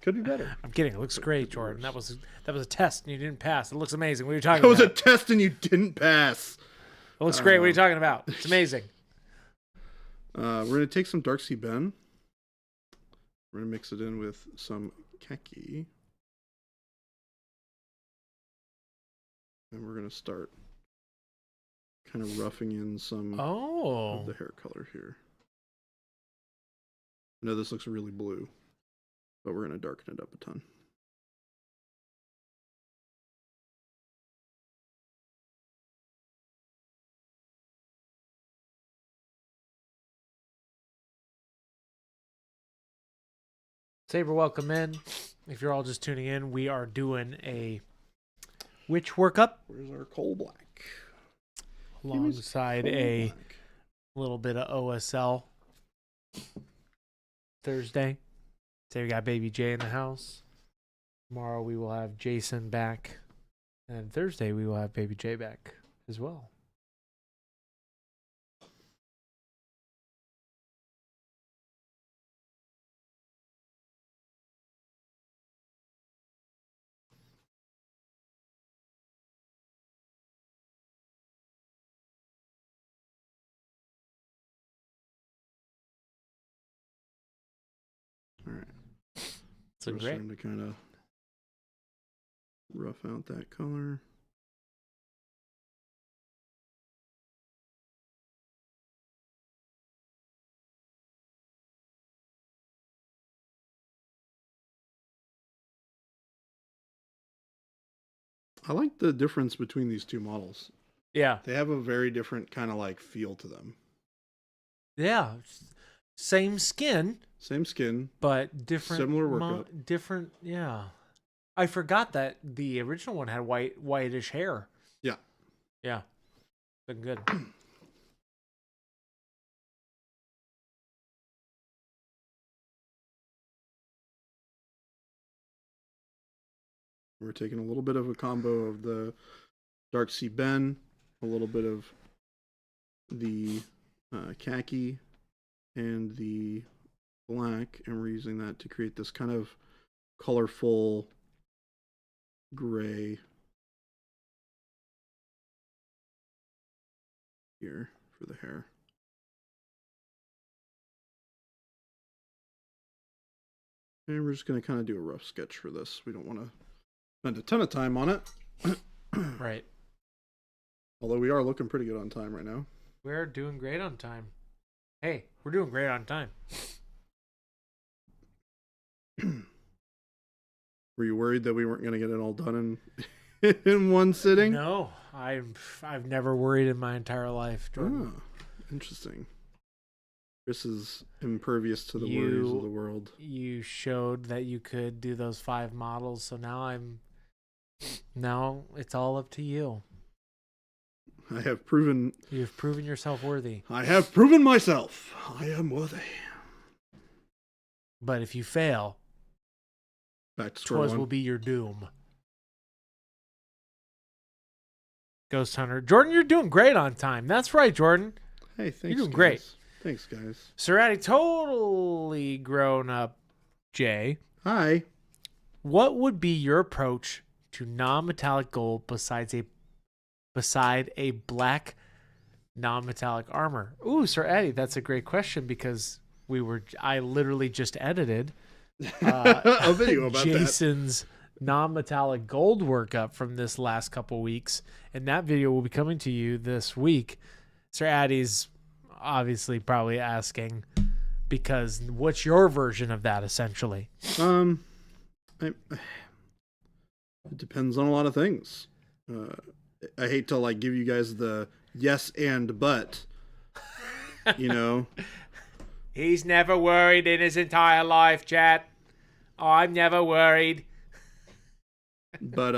Speaker 1: Could be better.
Speaker 2: I'm kidding. It looks great, Jordan. That was a test and you didn't pass. It looks amazing. What are you talking
Speaker 1: That was a
Speaker 2: about?
Speaker 1: test and you didn't pass.
Speaker 2: It looks great. What are you talking about? It's amazing.
Speaker 1: We're going to take some Dark Sea Ben. We're going to mix it in with some khaki. And we're going to start kind of roughing in some of the hair color here. I know this looks really blue, but we're going to darken it up a ton.
Speaker 2: Saber, welcome in. If you're all just tuning in, we are doing a witch workup.
Speaker 1: Where's our coal black?
Speaker 2: Alongside a
Speaker 1: black.
Speaker 2: little bit of OSL Thursday. Today we got Baby J in the house. Tomorrow we will have Jason back. And Thursday we will have Baby J back as well.
Speaker 1: All right.
Speaker 2: So
Speaker 1: We're
Speaker 2: great.
Speaker 1: starting to kind of rough out that color. I like the difference between these two models.
Speaker 2: Yeah.
Speaker 1: They have a very different kind of like feel to them.
Speaker 2: Yeah. Same skin,
Speaker 1: Same skin,
Speaker 2: but different.
Speaker 1: Similar workup.
Speaker 2: Different, yeah. I forgot that the original one had whitish hair.
Speaker 1: Yeah.
Speaker 2: Yeah. Been good.
Speaker 1: We're taking a little bit of a combo of the Dark Sea Ben, a little bit of the khaki, and the black, and we're using that to create this kind of colorful gray here for the hair. And we're just going to kind of do a rough sketch for this. We don't want to spend a ton of time on it.
Speaker 2: Right.
Speaker 1: Although we are looking pretty good on time right now.
Speaker 2: We're doing great on time. Hey, we're doing great on time.
Speaker 1: Were you worried that we weren't going to get it all done in one sitting?
Speaker 2: No, I've never worried in my entire life, Jordan.
Speaker 1: Oh, interesting. Chris is impervious to the worries of the world.
Speaker 2: You showed that you could do those 5 models, so now it's all up to you.
Speaker 1: I have proven...
Speaker 2: You've proven yourself worthy.
Speaker 1: I have proven myself. I am worthy.
Speaker 2: But if you fail,
Speaker 1: Back to square
Speaker 2: twas
Speaker 1: one.
Speaker 2: will be your doom. Ghost Hunter. Jordan, you're doing great on time. That's right, Jordan.
Speaker 1: Hey, thanks,
Speaker 2: You're doing
Speaker 1: guys.
Speaker 2: great.
Speaker 1: Thanks, guys.
Speaker 2: Serati, totally grown up Jay.
Speaker 1: Hi.
Speaker 2: What would be your approach to non-metallic gold beside a black non-metallic armor? Ooh, Sir Eddie, that's a great question because I literally just edited
Speaker 1: a video about
Speaker 2: Jason's non-metallic gold workup from this last couple weeks, and that video will be coming to you this week. Sir Eddie's obviously probably asking because what's your version of that essentially?
Speaker 1: It depends on a lot of things. I hate to like give you guys the yes and but, you know.
Speaker 2: He's never worried in his entire life, chat. I'm never worried.
Speaker 1: But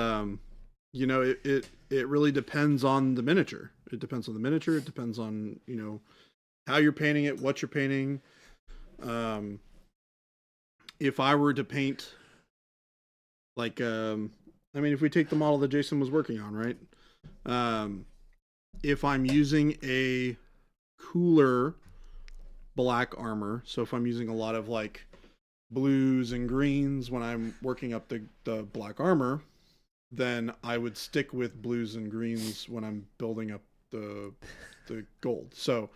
Speaker 1: you know, it really depends on the miniature. It depends on the miniature. It depends on, you know, how you're painting it, what you're painting. If I were to paint, like, I mean, if we take the model that Jason was working on, right? If I'm using a cooler black armor, so if I'm using a lot of like blues and greens when I'm working up the black armor, then I would stick with blues and greens when I'm building up the gold. So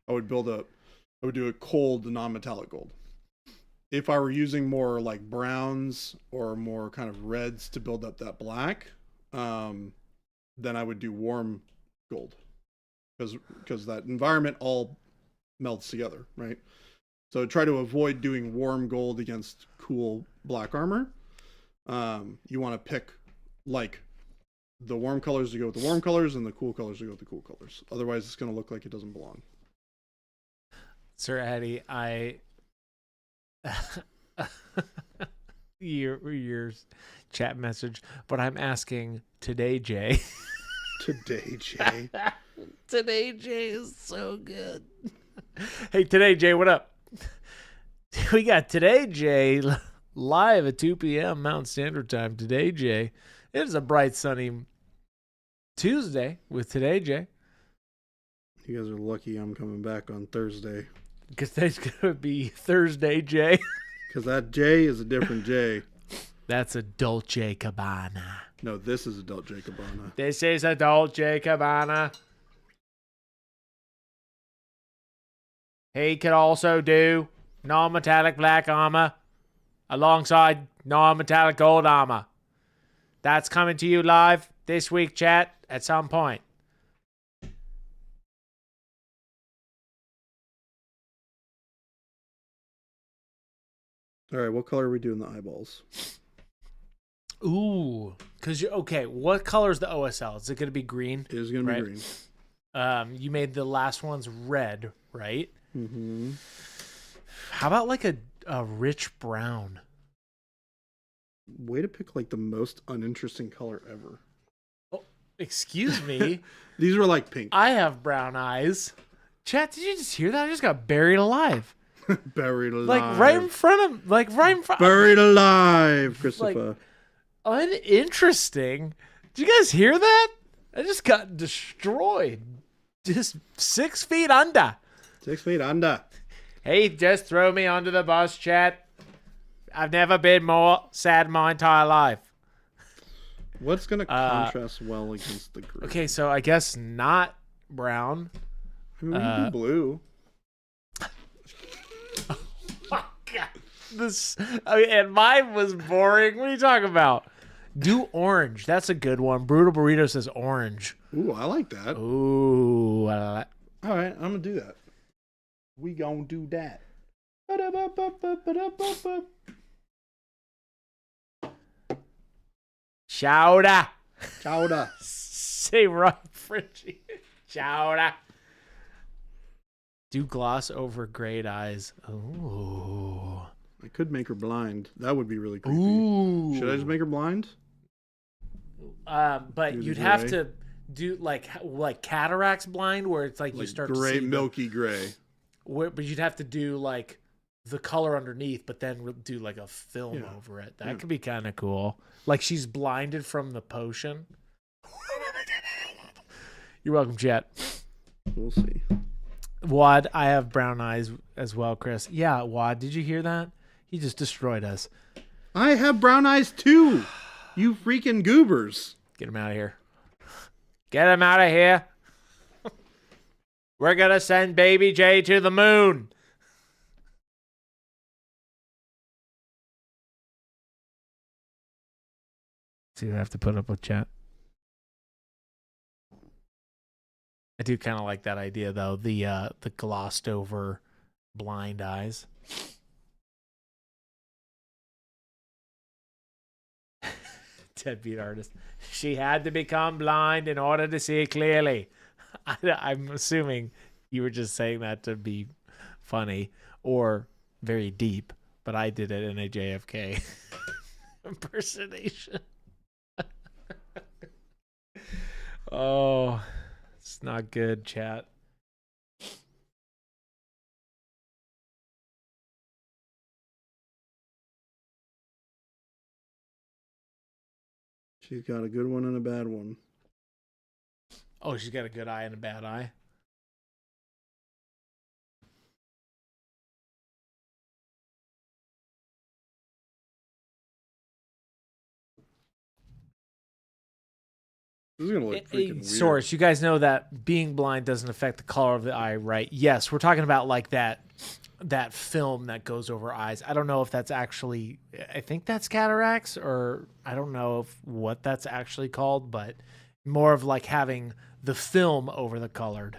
Speaker 1: I would do a cold non-metallic gold. If I were using more like browns or more kind of reds to build up that black, then I would do warm gold, because that environment all melts together, right? So try to avoid doing warm gold against cool black armor. You want to pick like the warm colors to go with the warm colors and the cool colors to go with the cool colors. Otherwise, it's going to look like it doesn't belong.
Speaker 2: Sir Eddie, your chat message, but I'm asking today, Jay.
Speaker 1: Today, Jay.
Speaker 2: Today, Jay is so good. Hey, Today, Jay, what up? We got Today, Jay, live at 2 p.m. Mountain Standard Time. Today, Jay. It is a bright, sunny Tuesday with Today, Jay.
Speaker 1: You guys are lucky I'm coming back on Thursday.
Speaker 2: Because today's going to be Thursday, Jay.
Speaker 1: Because that J is a different J.
Speaker 2: That's a Dolce Gabbana.
Speaker 1: No, this is a Dolce Gabbana.
Speaker 2: This is a Dolce Gabbana. He could also do non-metallic black armor alongside non-metallic gold armor. That's coming to you live this week, chat, at some point.
Speaker 1: All right, what color are we doing the eyeballs?
Speaker 2: Ooh, because okay, what color is the OSL? Is it going to be green?
Speaker 1: It is going to be green.
Speaker 2: You made the last ones red, right?
Speaker 1: Mm-hmm.
Speaker 2: How about like a rich brown?
Speaker 1: Way to pick like the most uninteresting color ever.
Speaker 2: Oh, excuse me.
Speaker 1: These were like pink.
Speaker 2: I have brown eyes. Chat, did you just hear that? I just got buried alive.
Speaker 1: Buried alive.
Speaker 2: Like right in front of,
Speaker 1: Buried alive, Christopher.
Speaker 2: Like, uninteresting. Did you guys hear that? I just got destroyed. Just 6 feet under.
Speaker 1: 6 feet under.
Speaker 2: Hey, just throw me under the bus, chat. I've never been more sad in my entire life.
Speaker 1: What's going to contrast well against the green?
Speaker 2: Okay, so I guess not brown.
Speaker 1: I mean, we can do blue.
Speaker 2: Oh, God. And mine was boring. What are you talking about? Do orange. That's a good one. Brutal Burrito says orange.
Speaker 1: Ooh, I like that.
Speaker 2: Ooh.
Speaker 1: All right, I'm going to do that. We gonna do that.
Speaker 2: Chowder.
Speaker 1: Chowder.
Speaker 2: Say right, Frenchie. Chowder. Do gloss over great eyes. Ooh.
Speaker 1: I could make her blind. That would be really creepy.
Speaker 2: Ooh.
Speaker 1: Should I just make her blind?
Speaker 2: But
Speaker 1: Do
Speaker 2: you'd
Speaker 1: the
Speaker 2: have
Speaker 1: gray?
Speaker 2: to do like cataracts blind, where it's like you start
Speaker 1: gray,
Speaker 2: to see
Speaker 1: milky gray.
Speaker 2: but you'd have to do like the color underneath, but then do like a film over it. That could be kind of cool. Like she's blinded from the potion. You're welcome, chat.
Speaker 1: We'll see.
Speaker 2: Wad, I have brown eyes as well, Chris. Yeah, Wad, did you hear that? He just destroyed us.
Speaker 1: I have brown eyes too. You freaking goobers.
Speaker 2: Get him out of here. Get him out of here. We're going to send Baby J to the moon. See what I have to put up with, chat. I do kind of like that idea, though. The glossed over blind eyes. Deadbeat artist. She had to become blind in order to see clearly. I'm assuming you were just saying that to be funny or very deep, but I did it in a JFK impersonation. Oh, it's not good, chat.
Speaker 1: She's got a good one and a bad one.
Speaker 2: Oh, she's got a good eye and a bad eye.
Speaker 1: This is gonna look freaking weird.
Speaker 2: Source, you guys know that being blind doesn't affect the color of the eye, right? Yes, we're talking about like that film that goes over eyes. I don't know if that's actually, I think that's cataracts, or I don't know what that's actually called, but more of like having the film over the colored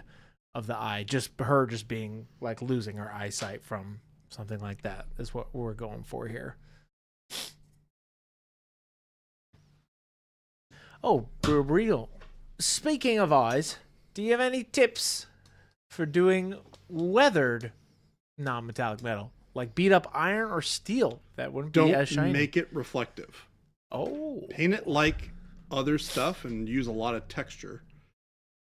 Speaker 2: of the eye. Just her just being like losing her eyesight from something like that is what we're going for here. Oh, real. Speaking of eyes, do you have any tips for doing weathered non-metallic metal, like beat up iron or steel that wouldn't be as shiny?
Speaker 1: Don't make it reflective.
Speaker 2: Oh,
Speaker 1: Paint it like other stuff and use a lot of texture.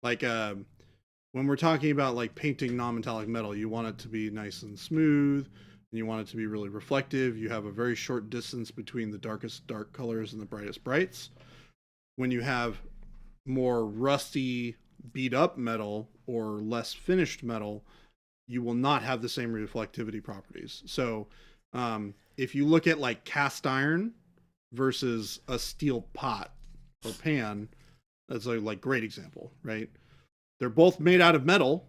Speaker 1: Like when we're talking about like painting non-metallic metal, you want it to be nice and smooth, and you want it to be really reflective. You have a very short distance between the darkest dark colors and the brightest brights. When you have more rusty, beat up metal or less finished metal, you will not have the same reflectivity properties. So if you look at like cast iron versus a steel pot or pan, that's a like great example, right? They're both made out of metal.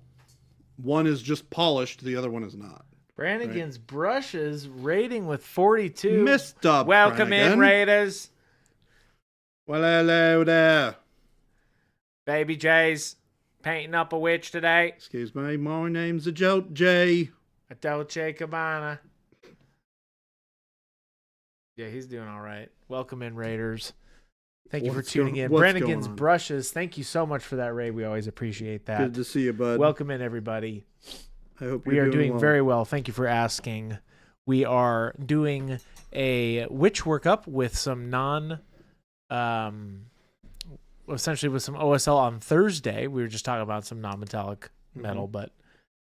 Speaker 1: One is just polished, the other one is not.
Speaker 2: Brannigan's brushes rating with 42.
Speaker 1: Mr.
Speaker 2: Welcome
Speaker 1: Brannigan.
Speaker 2: in, Raiders.
Speaker 1: Well, hello there.
Speaker 2: Baby J's painting up a witch today.
Speaker 1: Excuse me, my name's a Jolt J.
Speaker 2: A Dolce Cabana. Yeah, he's doing all right. Welcome in, Raiders. Thank you for tuning in. Brannigan's brushes. Thank you so much for that, Ray. We always appreciate that.
Speaker 1: Good to see you, bud.
Speaker 2: Welcome in, everybody.
Speaker 1: I hope
Speaker 2: we
Speaker 1: you're
Speaker 2: are doing
Speaker 1: well.
Speaker 2: very well. Thank you for asking. We are doing a witch workup with some essentially with some OSL on Thursday. We were just talking about some non-metallic metal, but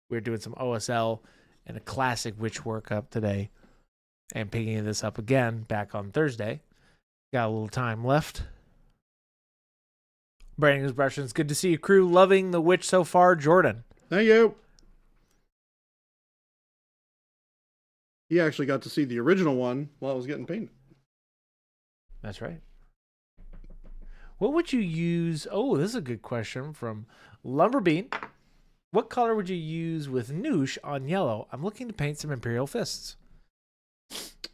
Speaker 2: we're doing some OSL and a classic witch workup today and picking this up again back on Thursday. Got a little time left. Brandon's Brushins. Good to see you, crew. Loving the witch so far, Jordan.
Speaker 1: Thank you. He actually got to see the original one while it was getting painted.
Speaker 2: That's right. What would you use? Oh, this is a good question from Lumberbean. What color would you use with Noosh on yellow? I'm looking to paint some Imperial Fists.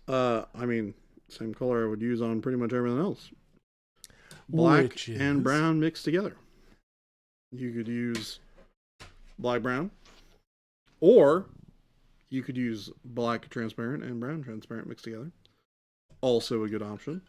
Speaker 1: I mean, same color I would use on pretty much everything else. Black and brown mixed together. You could use black brown, or you could use black transparent and brown transparent mixed together. Also a good option.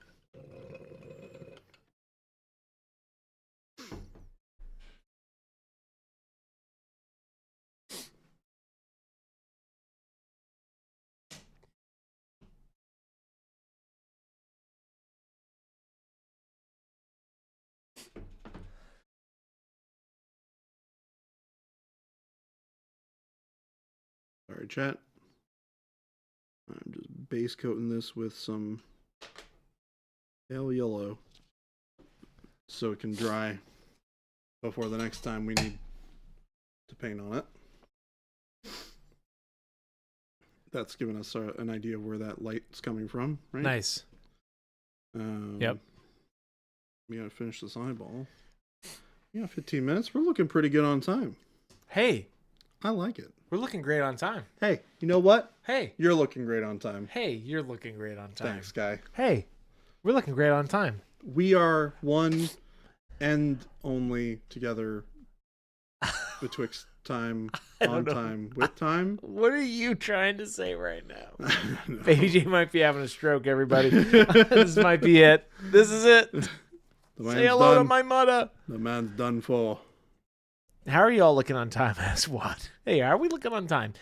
Speaker 1: Sorry, chat. I'm just base coating this with some pale yellow so it can dry before the next time we need to paint on it. That's giving us an idea of where that light's coming from, right?
Speaker 2: Nice. Yep.
Speaker 1: We gotta finish this eyeball. Yeah, 15 minutes. We're looking pretty good on time.
Speaker 2: Hey.
Speaker 1: I like it.
Speaker 2: We're looking great on time.
Speaker 1: Hey, you know what?
Speaker 2: Hey.
Speaker 1: You're looking great on time.
Speaker 2: Hey, you're looking great on time.
Speaker 1: Thanks, guy.
Speaker 2: Hey, we're looking great on time.
Speaker 1: We are one and only together betwixt time,
Speaker 2: I don't
Speaker 1: on
Speaker 2: know.
Speaker 1: time, with time.
Speaker 2: What are you trying to say right now?
Speaker 1: I don't know.
Speaker 2: Baby J might be having a stroke, everybody. This might be it. This is it.
Speaker 1: The
Speaker 2: Say
Speaker 1: man's
Speaker 2: hello to
Speaker 1: done.
Speaker 2: my mother.
Speaker 1: The man's done for.
Speaker 2: How are you all looking on time? Ask what? Hey, are we looking on time?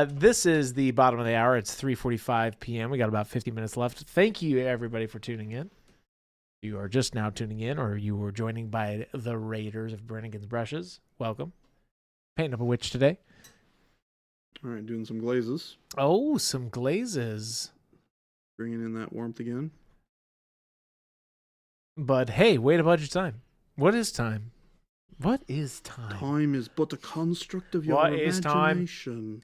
Speaker 2: This is the bottom of the hour. It's 3:45 p.m. We got about 50 minutes left. Thank you, everybody, for tuning in. You are just now tuning in, or you were joining by the Raiders of Brannigan's Brushes. Welcome. Painting up a witch today.
Speaker 1: All right, doing some glazes.
Speaker 2: Oh, some glazes.
Speaker 1: Bringing in that warmth again.
Speaker 2: But hey, wait about your time. What is time? What is time?
Speaker 1: Time is but a construct of your
Speaker 2: What is time?
Speaker 1: imagination.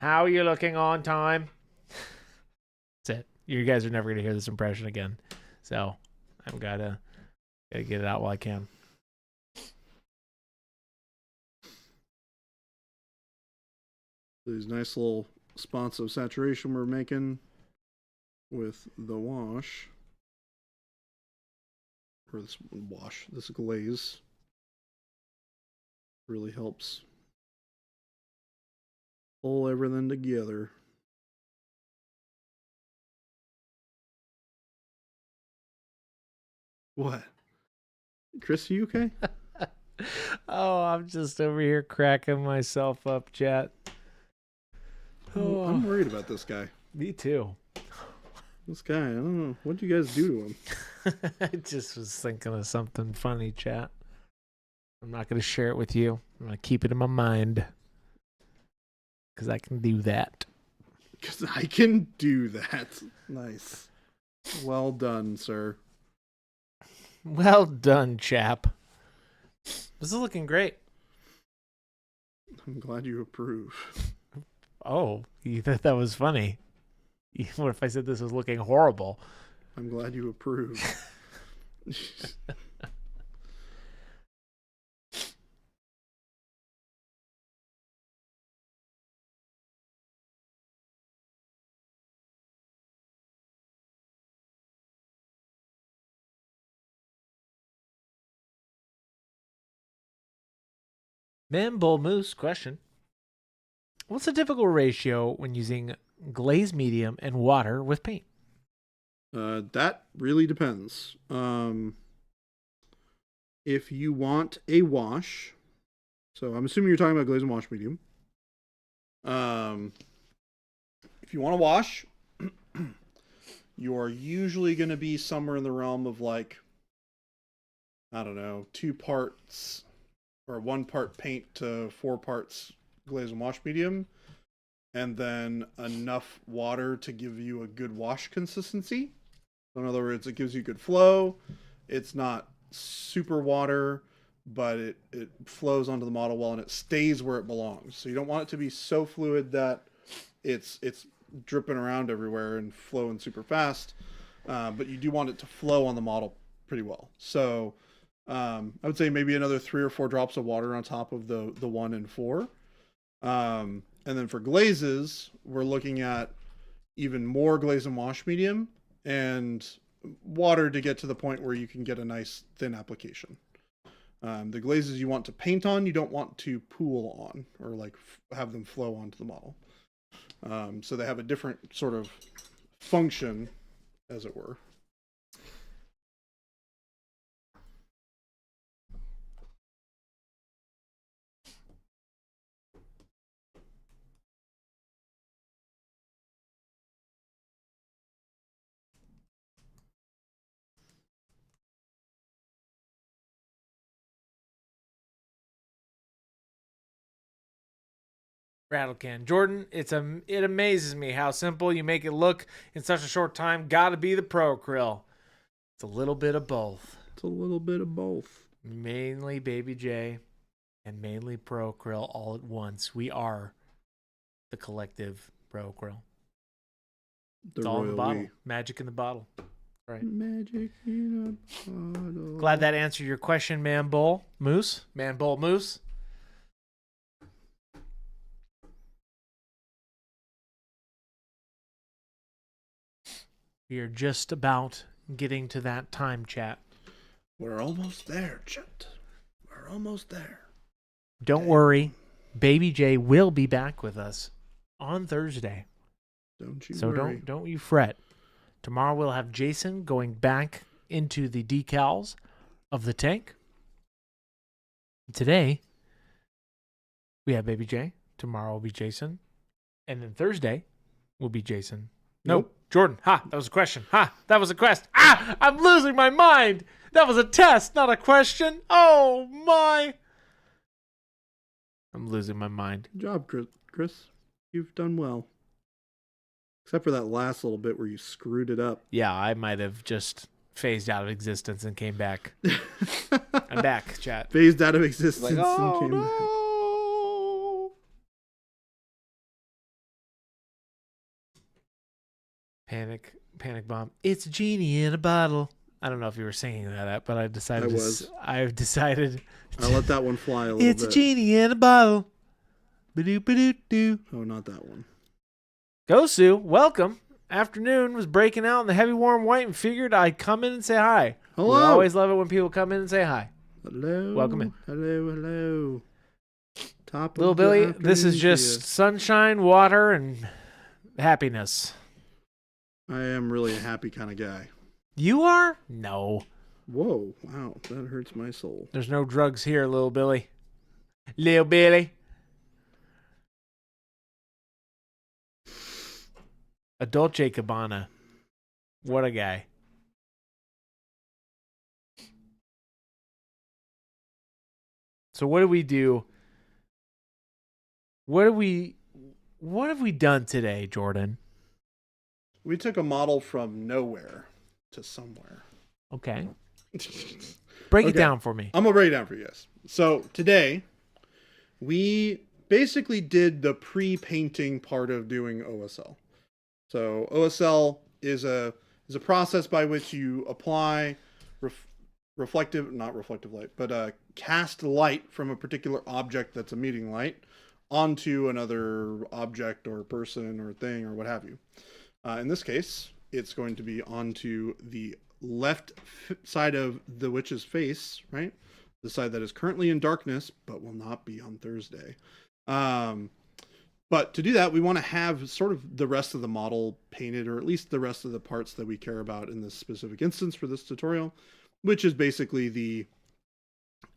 Speaker 2: How are you looking on time? That's it. You guys are never going to hear this impression again. So I've got to get it out while I can.
Speaker 1: These nice little spots of saturation we're making with the wash. Or this glaze really helps pull everything together. What? Chris, are you okay?
Speaker 2: Oh, I'm just over here cracking myself up, chat.
Speaker 1: Oh, I'm worried about this guy.
Speaker 2: Me too.
Speaker 1: This guy, I don't know. What'd you guys do to him?
Speaker 2: I just was thinking of something funny, chat. I'm not going to share it with you. I'm going to keep it in my mind. Because I can do that.
Speaker 1: Because I can do that. Nice. Well done, sir.
Speaker 2: Well done, chap. This is looking great.
Speaker 1: I'm glad you approve.
Speaker 2: Oh, you thought that was funny. What if I said this was looking horrible?
Speaker 1: I'm glad you approve.
Speaker 2: Man Bull Moose question. What's the typical ratio when using glaze medium and water with paint?
Speaker 1: That really depends. If you want a wash, so I'm assuming you're talking about glaze and wash medium. If you want to wash, you're usually going to be somewhere in the realm of like, I don't know, 2 parts or 1 part paint to 4 parts glaze and wash medium, and then enough water to give you a good wash consistency. So in other words, it gives you good flow. It's not super water, but it flows onto the model well and it stays where it belongs. So you don't want it to be so fluid that it's dripping around everywhere and flowing super fast, but you do want it to flow on the model pretty well. So I would say maybe another 3 or 4 drops of water on top of the 1 and 4. And then for glazes, we're looking at even more glaze and wash medium and water to get to the point where you can get a nice thin application. The glazes you want to paint on, you don't want to pool on or like have them flow onto the model. So they have a different sort of function, as it were.
Speaker 2: Rattle can. Jordan, it amazes me how simple you make it look in such a short time. Gotta be the pro krill. It's a little bit of both.
Speaker 1: It's a little bit of both.
Speaker 2: Mainly Baby J and mainly pro krill all at once. We are the collective pro krill. It's all in the bottle. Magic in the bottle. Right.
Speaker 1: Magic in a bottle.
Speaker 2: Glad that answered your question, Man Bull Moose. Man Bull Moose. We are just about getting to that time, chat.
Speaker 1: We're almost there, Chet. We're almost there.
Speaker 2: Don't worry. Baby J will be back with us on Thursday.
Speaker 1: Don't you
Speaker 2: So
Speaker 1: worry.
Speaker 2: don't you fret. Tomorrow we'll have Jason going back into the decals of the tank. Today we have Baby J. Tomorrow will be Jason. And then Thursday will be Jason. Nope. Jordan. Ha, that was a question. Ha, that was a quest. Ah, I'm losing my mind. That was a test, not a question. Oh, my. I'm losing my mind.
Speaker 1: Good job, Chris. You've done well. Except for that last little bit where you screwed it up.
Speaker 2: Yeah, I might have just phased out of existence and came back. I'm back, chat.
Speaker 1: Phased out of existence
Speaker 2: Like, oh,
Speaker 1: and came
Speaker 2: no.
Speaker 1: back.
Speaker 2: Panic bomb. It's a genie in a bottle. I don't know if you were singing that, but I've decided. I've decided.
Speaker 1: I let that one fly a little
Speaker 2: It's
Speaker 1: bit.
Speaker 2: a genie in a bottle. Ba-doo-ba-doo-doo.
Speaker 1: Oh, not that one.
Speaker 2: Go, Sue. Welcome. Afternoon was breaking out in the heavy warm white and figured I'd come in and say hi.
Speaker 1: Hello.
Speaker 2: We always love it when people come in and say hi.
Speaker 1: Hello.
Speaker 2: Welcome in.
Speaker 1: Hello. Top
Speaker 2: Little
Speaker 1: of the
Speaker 2: Billy, this is
Speaker 1: afternoon
Speaker 2: just
Speaker 1: to
Speaker 2: sunshine, water, and happiness.
Speaker 1: you. I am really a happy kind of guy.
Speaker 2: You are? No.
Speaker 1: Whoa. Wow. That hurts my soul.
Speaker 2: There's no drugs here, Little Billy. Little Billy. A Dolce Gabbana. What a guy. So what do we do? What have we done today, Jordan?
Speaker 1: We took a model from nowhere to somewhere.
Speaker 2: Okay. Break it
Speaker 1: Okay.
Speaker 2: down for me.
Speaker 1: I'm going to break it down for you guys. So today, we basically did the pre-painting part of doing OSL. So OSL is a process by which you apply not reflective light, but cast light from a particular object that's emitting light onto another object or person or thing or what have you. In this case, it's going to be onto the left side of the witch's face, right? The side that is currently in darkness, but will not be on Thursday. But to do that, we want to have sort of the rest of the model painted, or at least the rest of the parts that we care about in this specific instance for this tutorial, which is basically the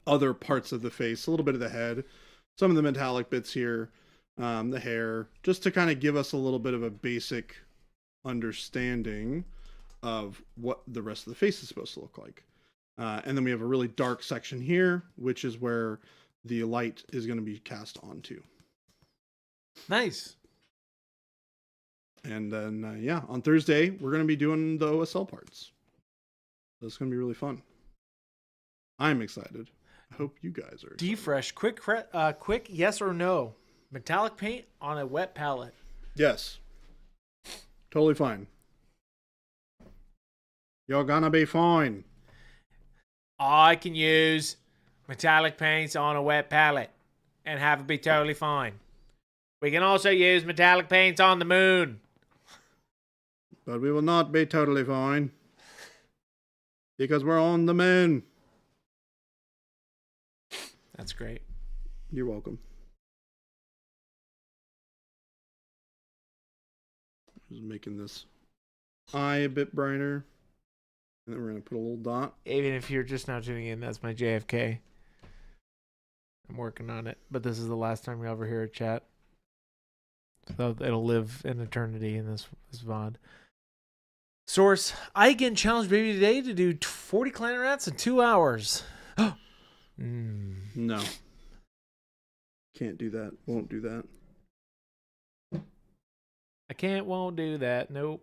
Speaker 1: other parts of the face, a little bit of the head, some of the metallic bits here, the hair, just to kind of give us a little bit of a basic understanding of what the rest of the face is supposed to look like. And then we have a really dark section here, which is where the light is going to be cast onto.
Speaker 2: Nice.
Speaker 1: And then, on Thursday, we're going to be doing the OSL parts. So it's going to be really fun. I'm excited. I hope you guys are.
Speaker 2: Defresh, quick yes or no. Metallic paint on a wet palette.
Speaker 1: Yes. Totally fine. You're gonna be fine.
Speaker 2: I can use metallic paints on a wet palette and have it be totally fine. We can also use metallic paints on the moon.
Speaker 1: But we will not be totally fine. Because we're on the moon.
Speaker 2: That's great.
Speaker 1: You're welcome. Just making this eye a bit brighter. And then we're going to put a little dot.
Speaker 2: Even if you're just now tuning in, that's my JFK. I'm working on it. But this is the last time you'll ever hear it chat. So it'll live in eternity in this VOD. Source, I again challenge Baby today to do 40 clan rats in 2 hours.
Speaker 1: No. Can't do that. Won't do that.
Speaker 2: Won't do that. Nope.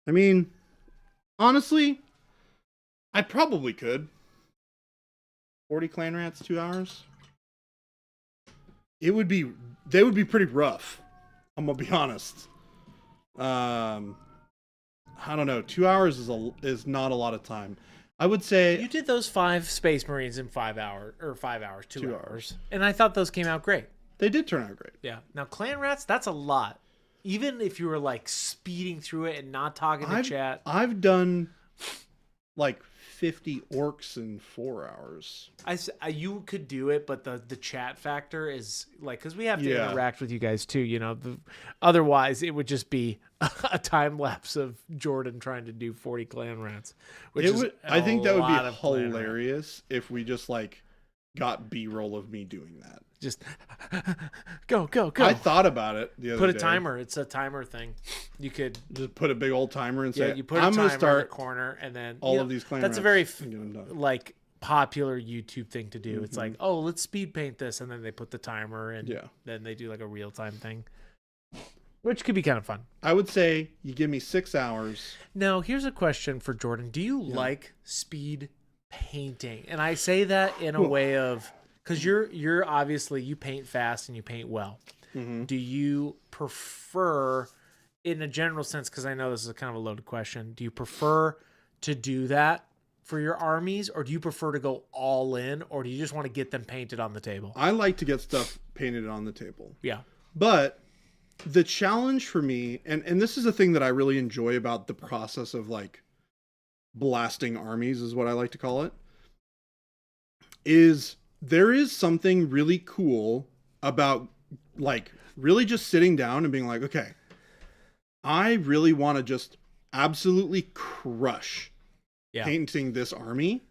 Speaker 1: I mean, honestly, I probably could. 40 clan rats, 2 hours. They would be pretty rough. I'm gonna be honest. I don't know. 2 hours is not a lot of time. I would say
Speaker 2: You did those 5 Space Marines in 5 hours, or 5 hours, 2
Speaker 1: 2
Speaker 2: hours. And I thought those came out great.
Speaker 1: they did turn out great.
Speaker 2: Yeah. Now, clan rats, that's a lot. Even if you were like speeding through it and not talking to chat.
Speaker 1: I've done like 50 orcs in 4 hours.
Speaker 2: You could do it, but the chat factor is like, because we have to
Speaker 1: Yeah.
Speaker 2: interact with you guys too. Otherwise, it would just be a time lapse of Jordan trying to do 40 clan rats.
Speaker 1: I think that would
Speaker 2: lot
Speaker 1: be
Speaker 2: of clan rats.
Speaker 1: hilarious if we just like got B-roll of me doing that.
Speaker 2: Just go.
Speaker 1: I thought about it the other
Speaker 2: Put a
Speaker 1: day.
Speaker 2: timer. It's a timer thing. You could
Speaker 1: Just put a big old timer and say,
Speaker 2: you put a
Speaker 1: I'm
Speaker 2: timer
Speaker 1: going to start
Speaker 2: in the corner, and then
Speaker 1: all of these clan
Speaker 2: That's a
Speaker 1: rats
Speaker 2: very
Speaker 1: and get them done.
Speaker 2: like popular YouTube thing to do. It's
Speaker 1: Mm-hmm.
Speaker 2: like, oh, let's speed paint this, and then they put the timer, and
Speaker 1: Yeah.
Speaker 2: then they do like a real time thing, which could be kind of fun.
Speaker 1: I would say you give me 6 hours.
Speaker 2: Now, here's a question for Jordan: do you like speed painting? And I say that in a way of, because you're obviously, you paint fast and you paint well.
Speaker 1: Mm-hmm.
Speaker 2: Do you prefer, in a general sense, because I know this is a kind of a loaded question, do you prefer to do that for your armies, or do you prefer to go all in, or do you just want to get them painted on the table?
Speaker 1: I like to get stuff painted on the table.
Speaker 2: Yeah.
Speaker 1: But the challenge for me, and this is a thing that I really enjoy about the process of like blasting armies, is what I like to call it, is there is something really cool about like really just sitting down and being like, okay, I really want to just absolutely crush painting this army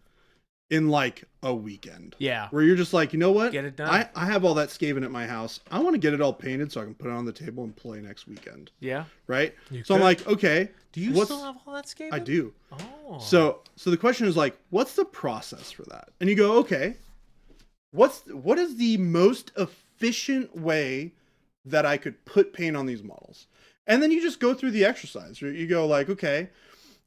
Speaker 1: in like a weekend.
Speaker 2: Yeah.
Speaker 1: Where you're just like, you know what?
Speaker 2: Get it done.
Speaker 1: I have all that Skaven at my house. I want to get it all painted so I can put it on the table and play next weekend.
Speaker 2: Yeah.
Speaker 1: Right?
Speaker 2: You
Speaker 1: So I'm
Speaker 2: could.
Speaker 1: like, okay.
Speaker 2: Do you still have all that Skaven?
Speaker 1: I do.
Speaker 2: Oh.
Speaker 1: So the question is like, what's the process for that? And you go, okay, what is the most efficient way that I could put paint on these models? And then you just go through the exercise. You go like, okay,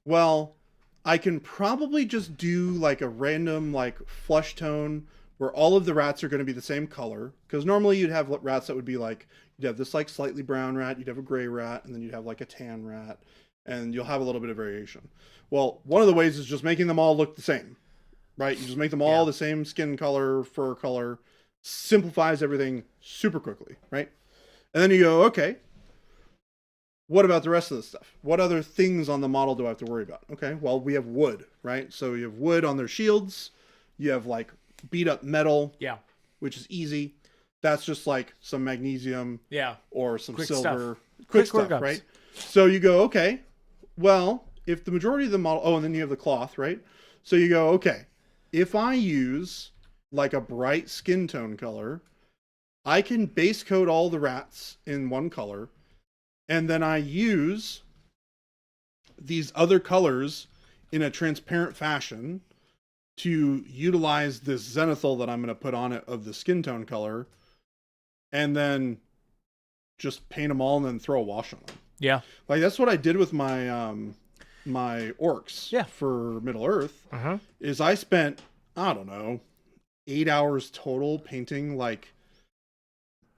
Speaker 1: well, I can probably just do like a random like flush tone where all of the rats are going to be the same color. Because normally you'd have rats that would be like, you'd have this like slightly brown rat, you'd have a gray rat, and then you'd have like a tan rat, and you'll have a little bit of variation. Well, one of the ways is just making them all look the same, right? You just make them all the same skin color, fur color, simplifies everything super quickly, right? And then you go, okay, what about the rest of the stuff? What other things on the model do I have to worry about? Okay, well, we have wood, right? So you have wood on their shields. You have like beat up metal, which is easy. That's just like some magnesium, or some
Speaker 2: Quick
Speaker 1: silver,
Speaker 2: stuff.
Speaker 1: quick
Speaker 2: Quick
Speaker 1: stuff,
Speaker 2: workups.
Speaker 1: right? So you go, okay, well, if the majority of the model, oh, and then you have the cloth, right? So you go, okay, if I use like a bright skin tone color, I can base coat all the rats in one color. And then I use these other colors in a transparent fashion to utilize this zenithal that I'm going to put on it of the skin tone color, and then just paint them all and then throw a wash on them.
Speaker 2: Yeah.
Speaker 1: Like that's what I did with my my orcs for Middle Earth. Is I spent, I don't know, 8 hours total painting like.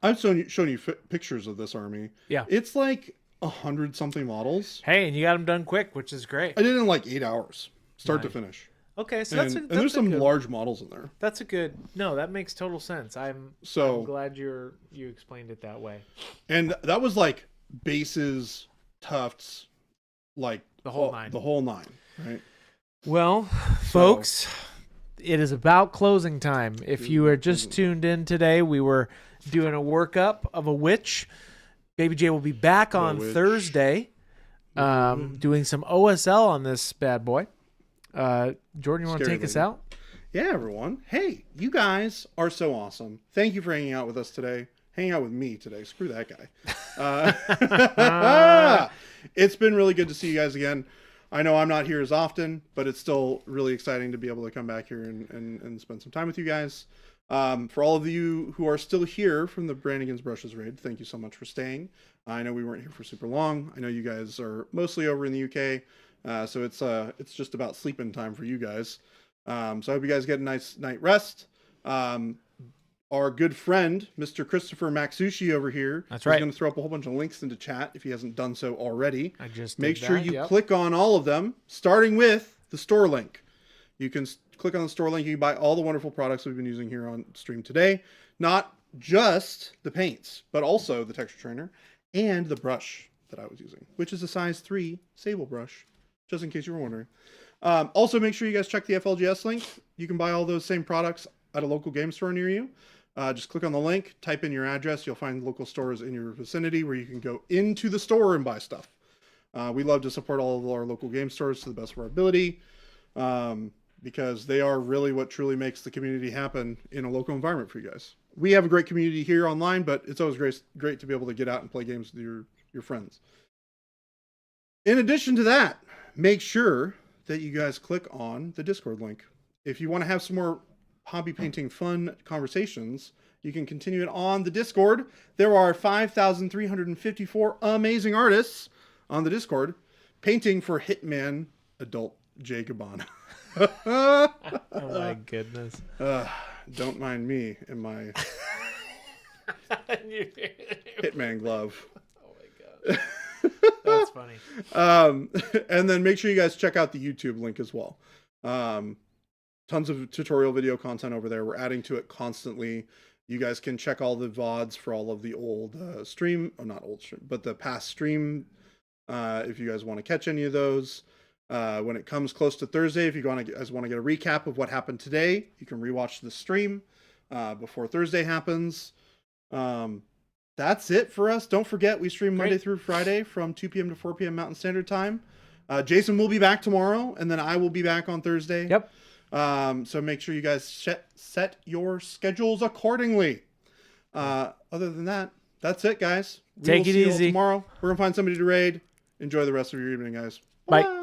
Speaker 1: I've shown you pictures of this army. Yeah. It's like 100 something models.
Speaker 2: Hey, and you got them done quick, which is great.
Speaker 1: I did it in like 8 hours, start to finish.
Speaker 2: Okay, so
Speaker 1: and there's some large models in there.
Speaker 2: That's a good. No, that makes total sense. I'm glad you explained it that way.
Speaker 1: And that was like bases, tufts, like
Speaker 2: the whole nine.
Speaker 1: The whole nine, right?
Speaker 2: Well, folks, it is about closing time. If you are just tuned in today, we were doing a workup of a witch. Baby J will be back on Thursday doing some OSL on this bad boy. Jordan, you want to take us out?
Speaker 1: Yeah, everyone. Hey, you guys are so awesome. Thank you for hanging out with us today. Hanging out with me today. Screw that guy. It's been really good to see you guys again. I know I'm not here as often, but it's still really exciting to be able to come back here and spend some time with you guys. For all of you who are still here from the Brannigan's Brushes raid, thank you so much for staying. I know we weren't here for super long. I know you guys are mostly over in the UK, so it's just about sleeping time for you guys. So I hope you guys get a nice night rest. Our good friend, Mr. Christopher Maxushi over here, is going to throw up a whole bunch of links into chat if he hasn't done so already.
Speaker 2: I just
Speaker 1: make sure you click on all of them, starting with the store link. You can click on the store link. You can buy all the wonderful products we've been using here on stream today. Not just the paints, but also the texture trainer and the brush that I was using, which is a size 3 sable brush, just in case you were wondering. Also, make sure you guys check the FLGS link. You can buy all those same products at a local game store near you. Just click on the link, type in your address. You'll find local stores in your vicinity where you can go into the store and buy stuff. We love to support all of our local game stores to the best of our ability, because they are really what truly makes the community happen in a local environment for you guys. We have a great community here online, but it's always great to be able to get out and play games with your friends. In addition to that, make sure that you guys click on the Discord link. If you want to have some more hobby painting fun conversations, you can continue it on the Discord. There are 5,354 amazing artists on the Discord painting for Hitman Adult Jay Gabbana.
Speaker 2: Oh my goodness.
Speaker 1: Don't mind me and my Hitman glove.
Speaker 2: Oh my god. That's funny.
Speaker 1: And then make sure you guys check out the YouTube link as well. Tons of tutorial video content over there. We're adding to it constantly. You guys can check all the VODs for all of the old not old stream, but the past stream, if you guys want to catch any of those. When it comes close to Thursday, if you guys want to get a recap of what happened today, you can rewatch the stream before Thursday happens. That's it for us. Don't forget, we stream Monday through Friday from 2 p.m. to 4 p.m. Mountain Standard Time. Jason will be back tomorrow, and then I will be back on Thursday.
Speaker 2: Yep.
Speaker 1: So make sure you guys set your schedules accordingly. Other than that, that's it, guys.
Speaker 2: Take it easy.
Speaker 1: Tomorrow, we're going to find somebody to raid. Enjoy the rest of your evening, guys.
Speaker 2: Bye.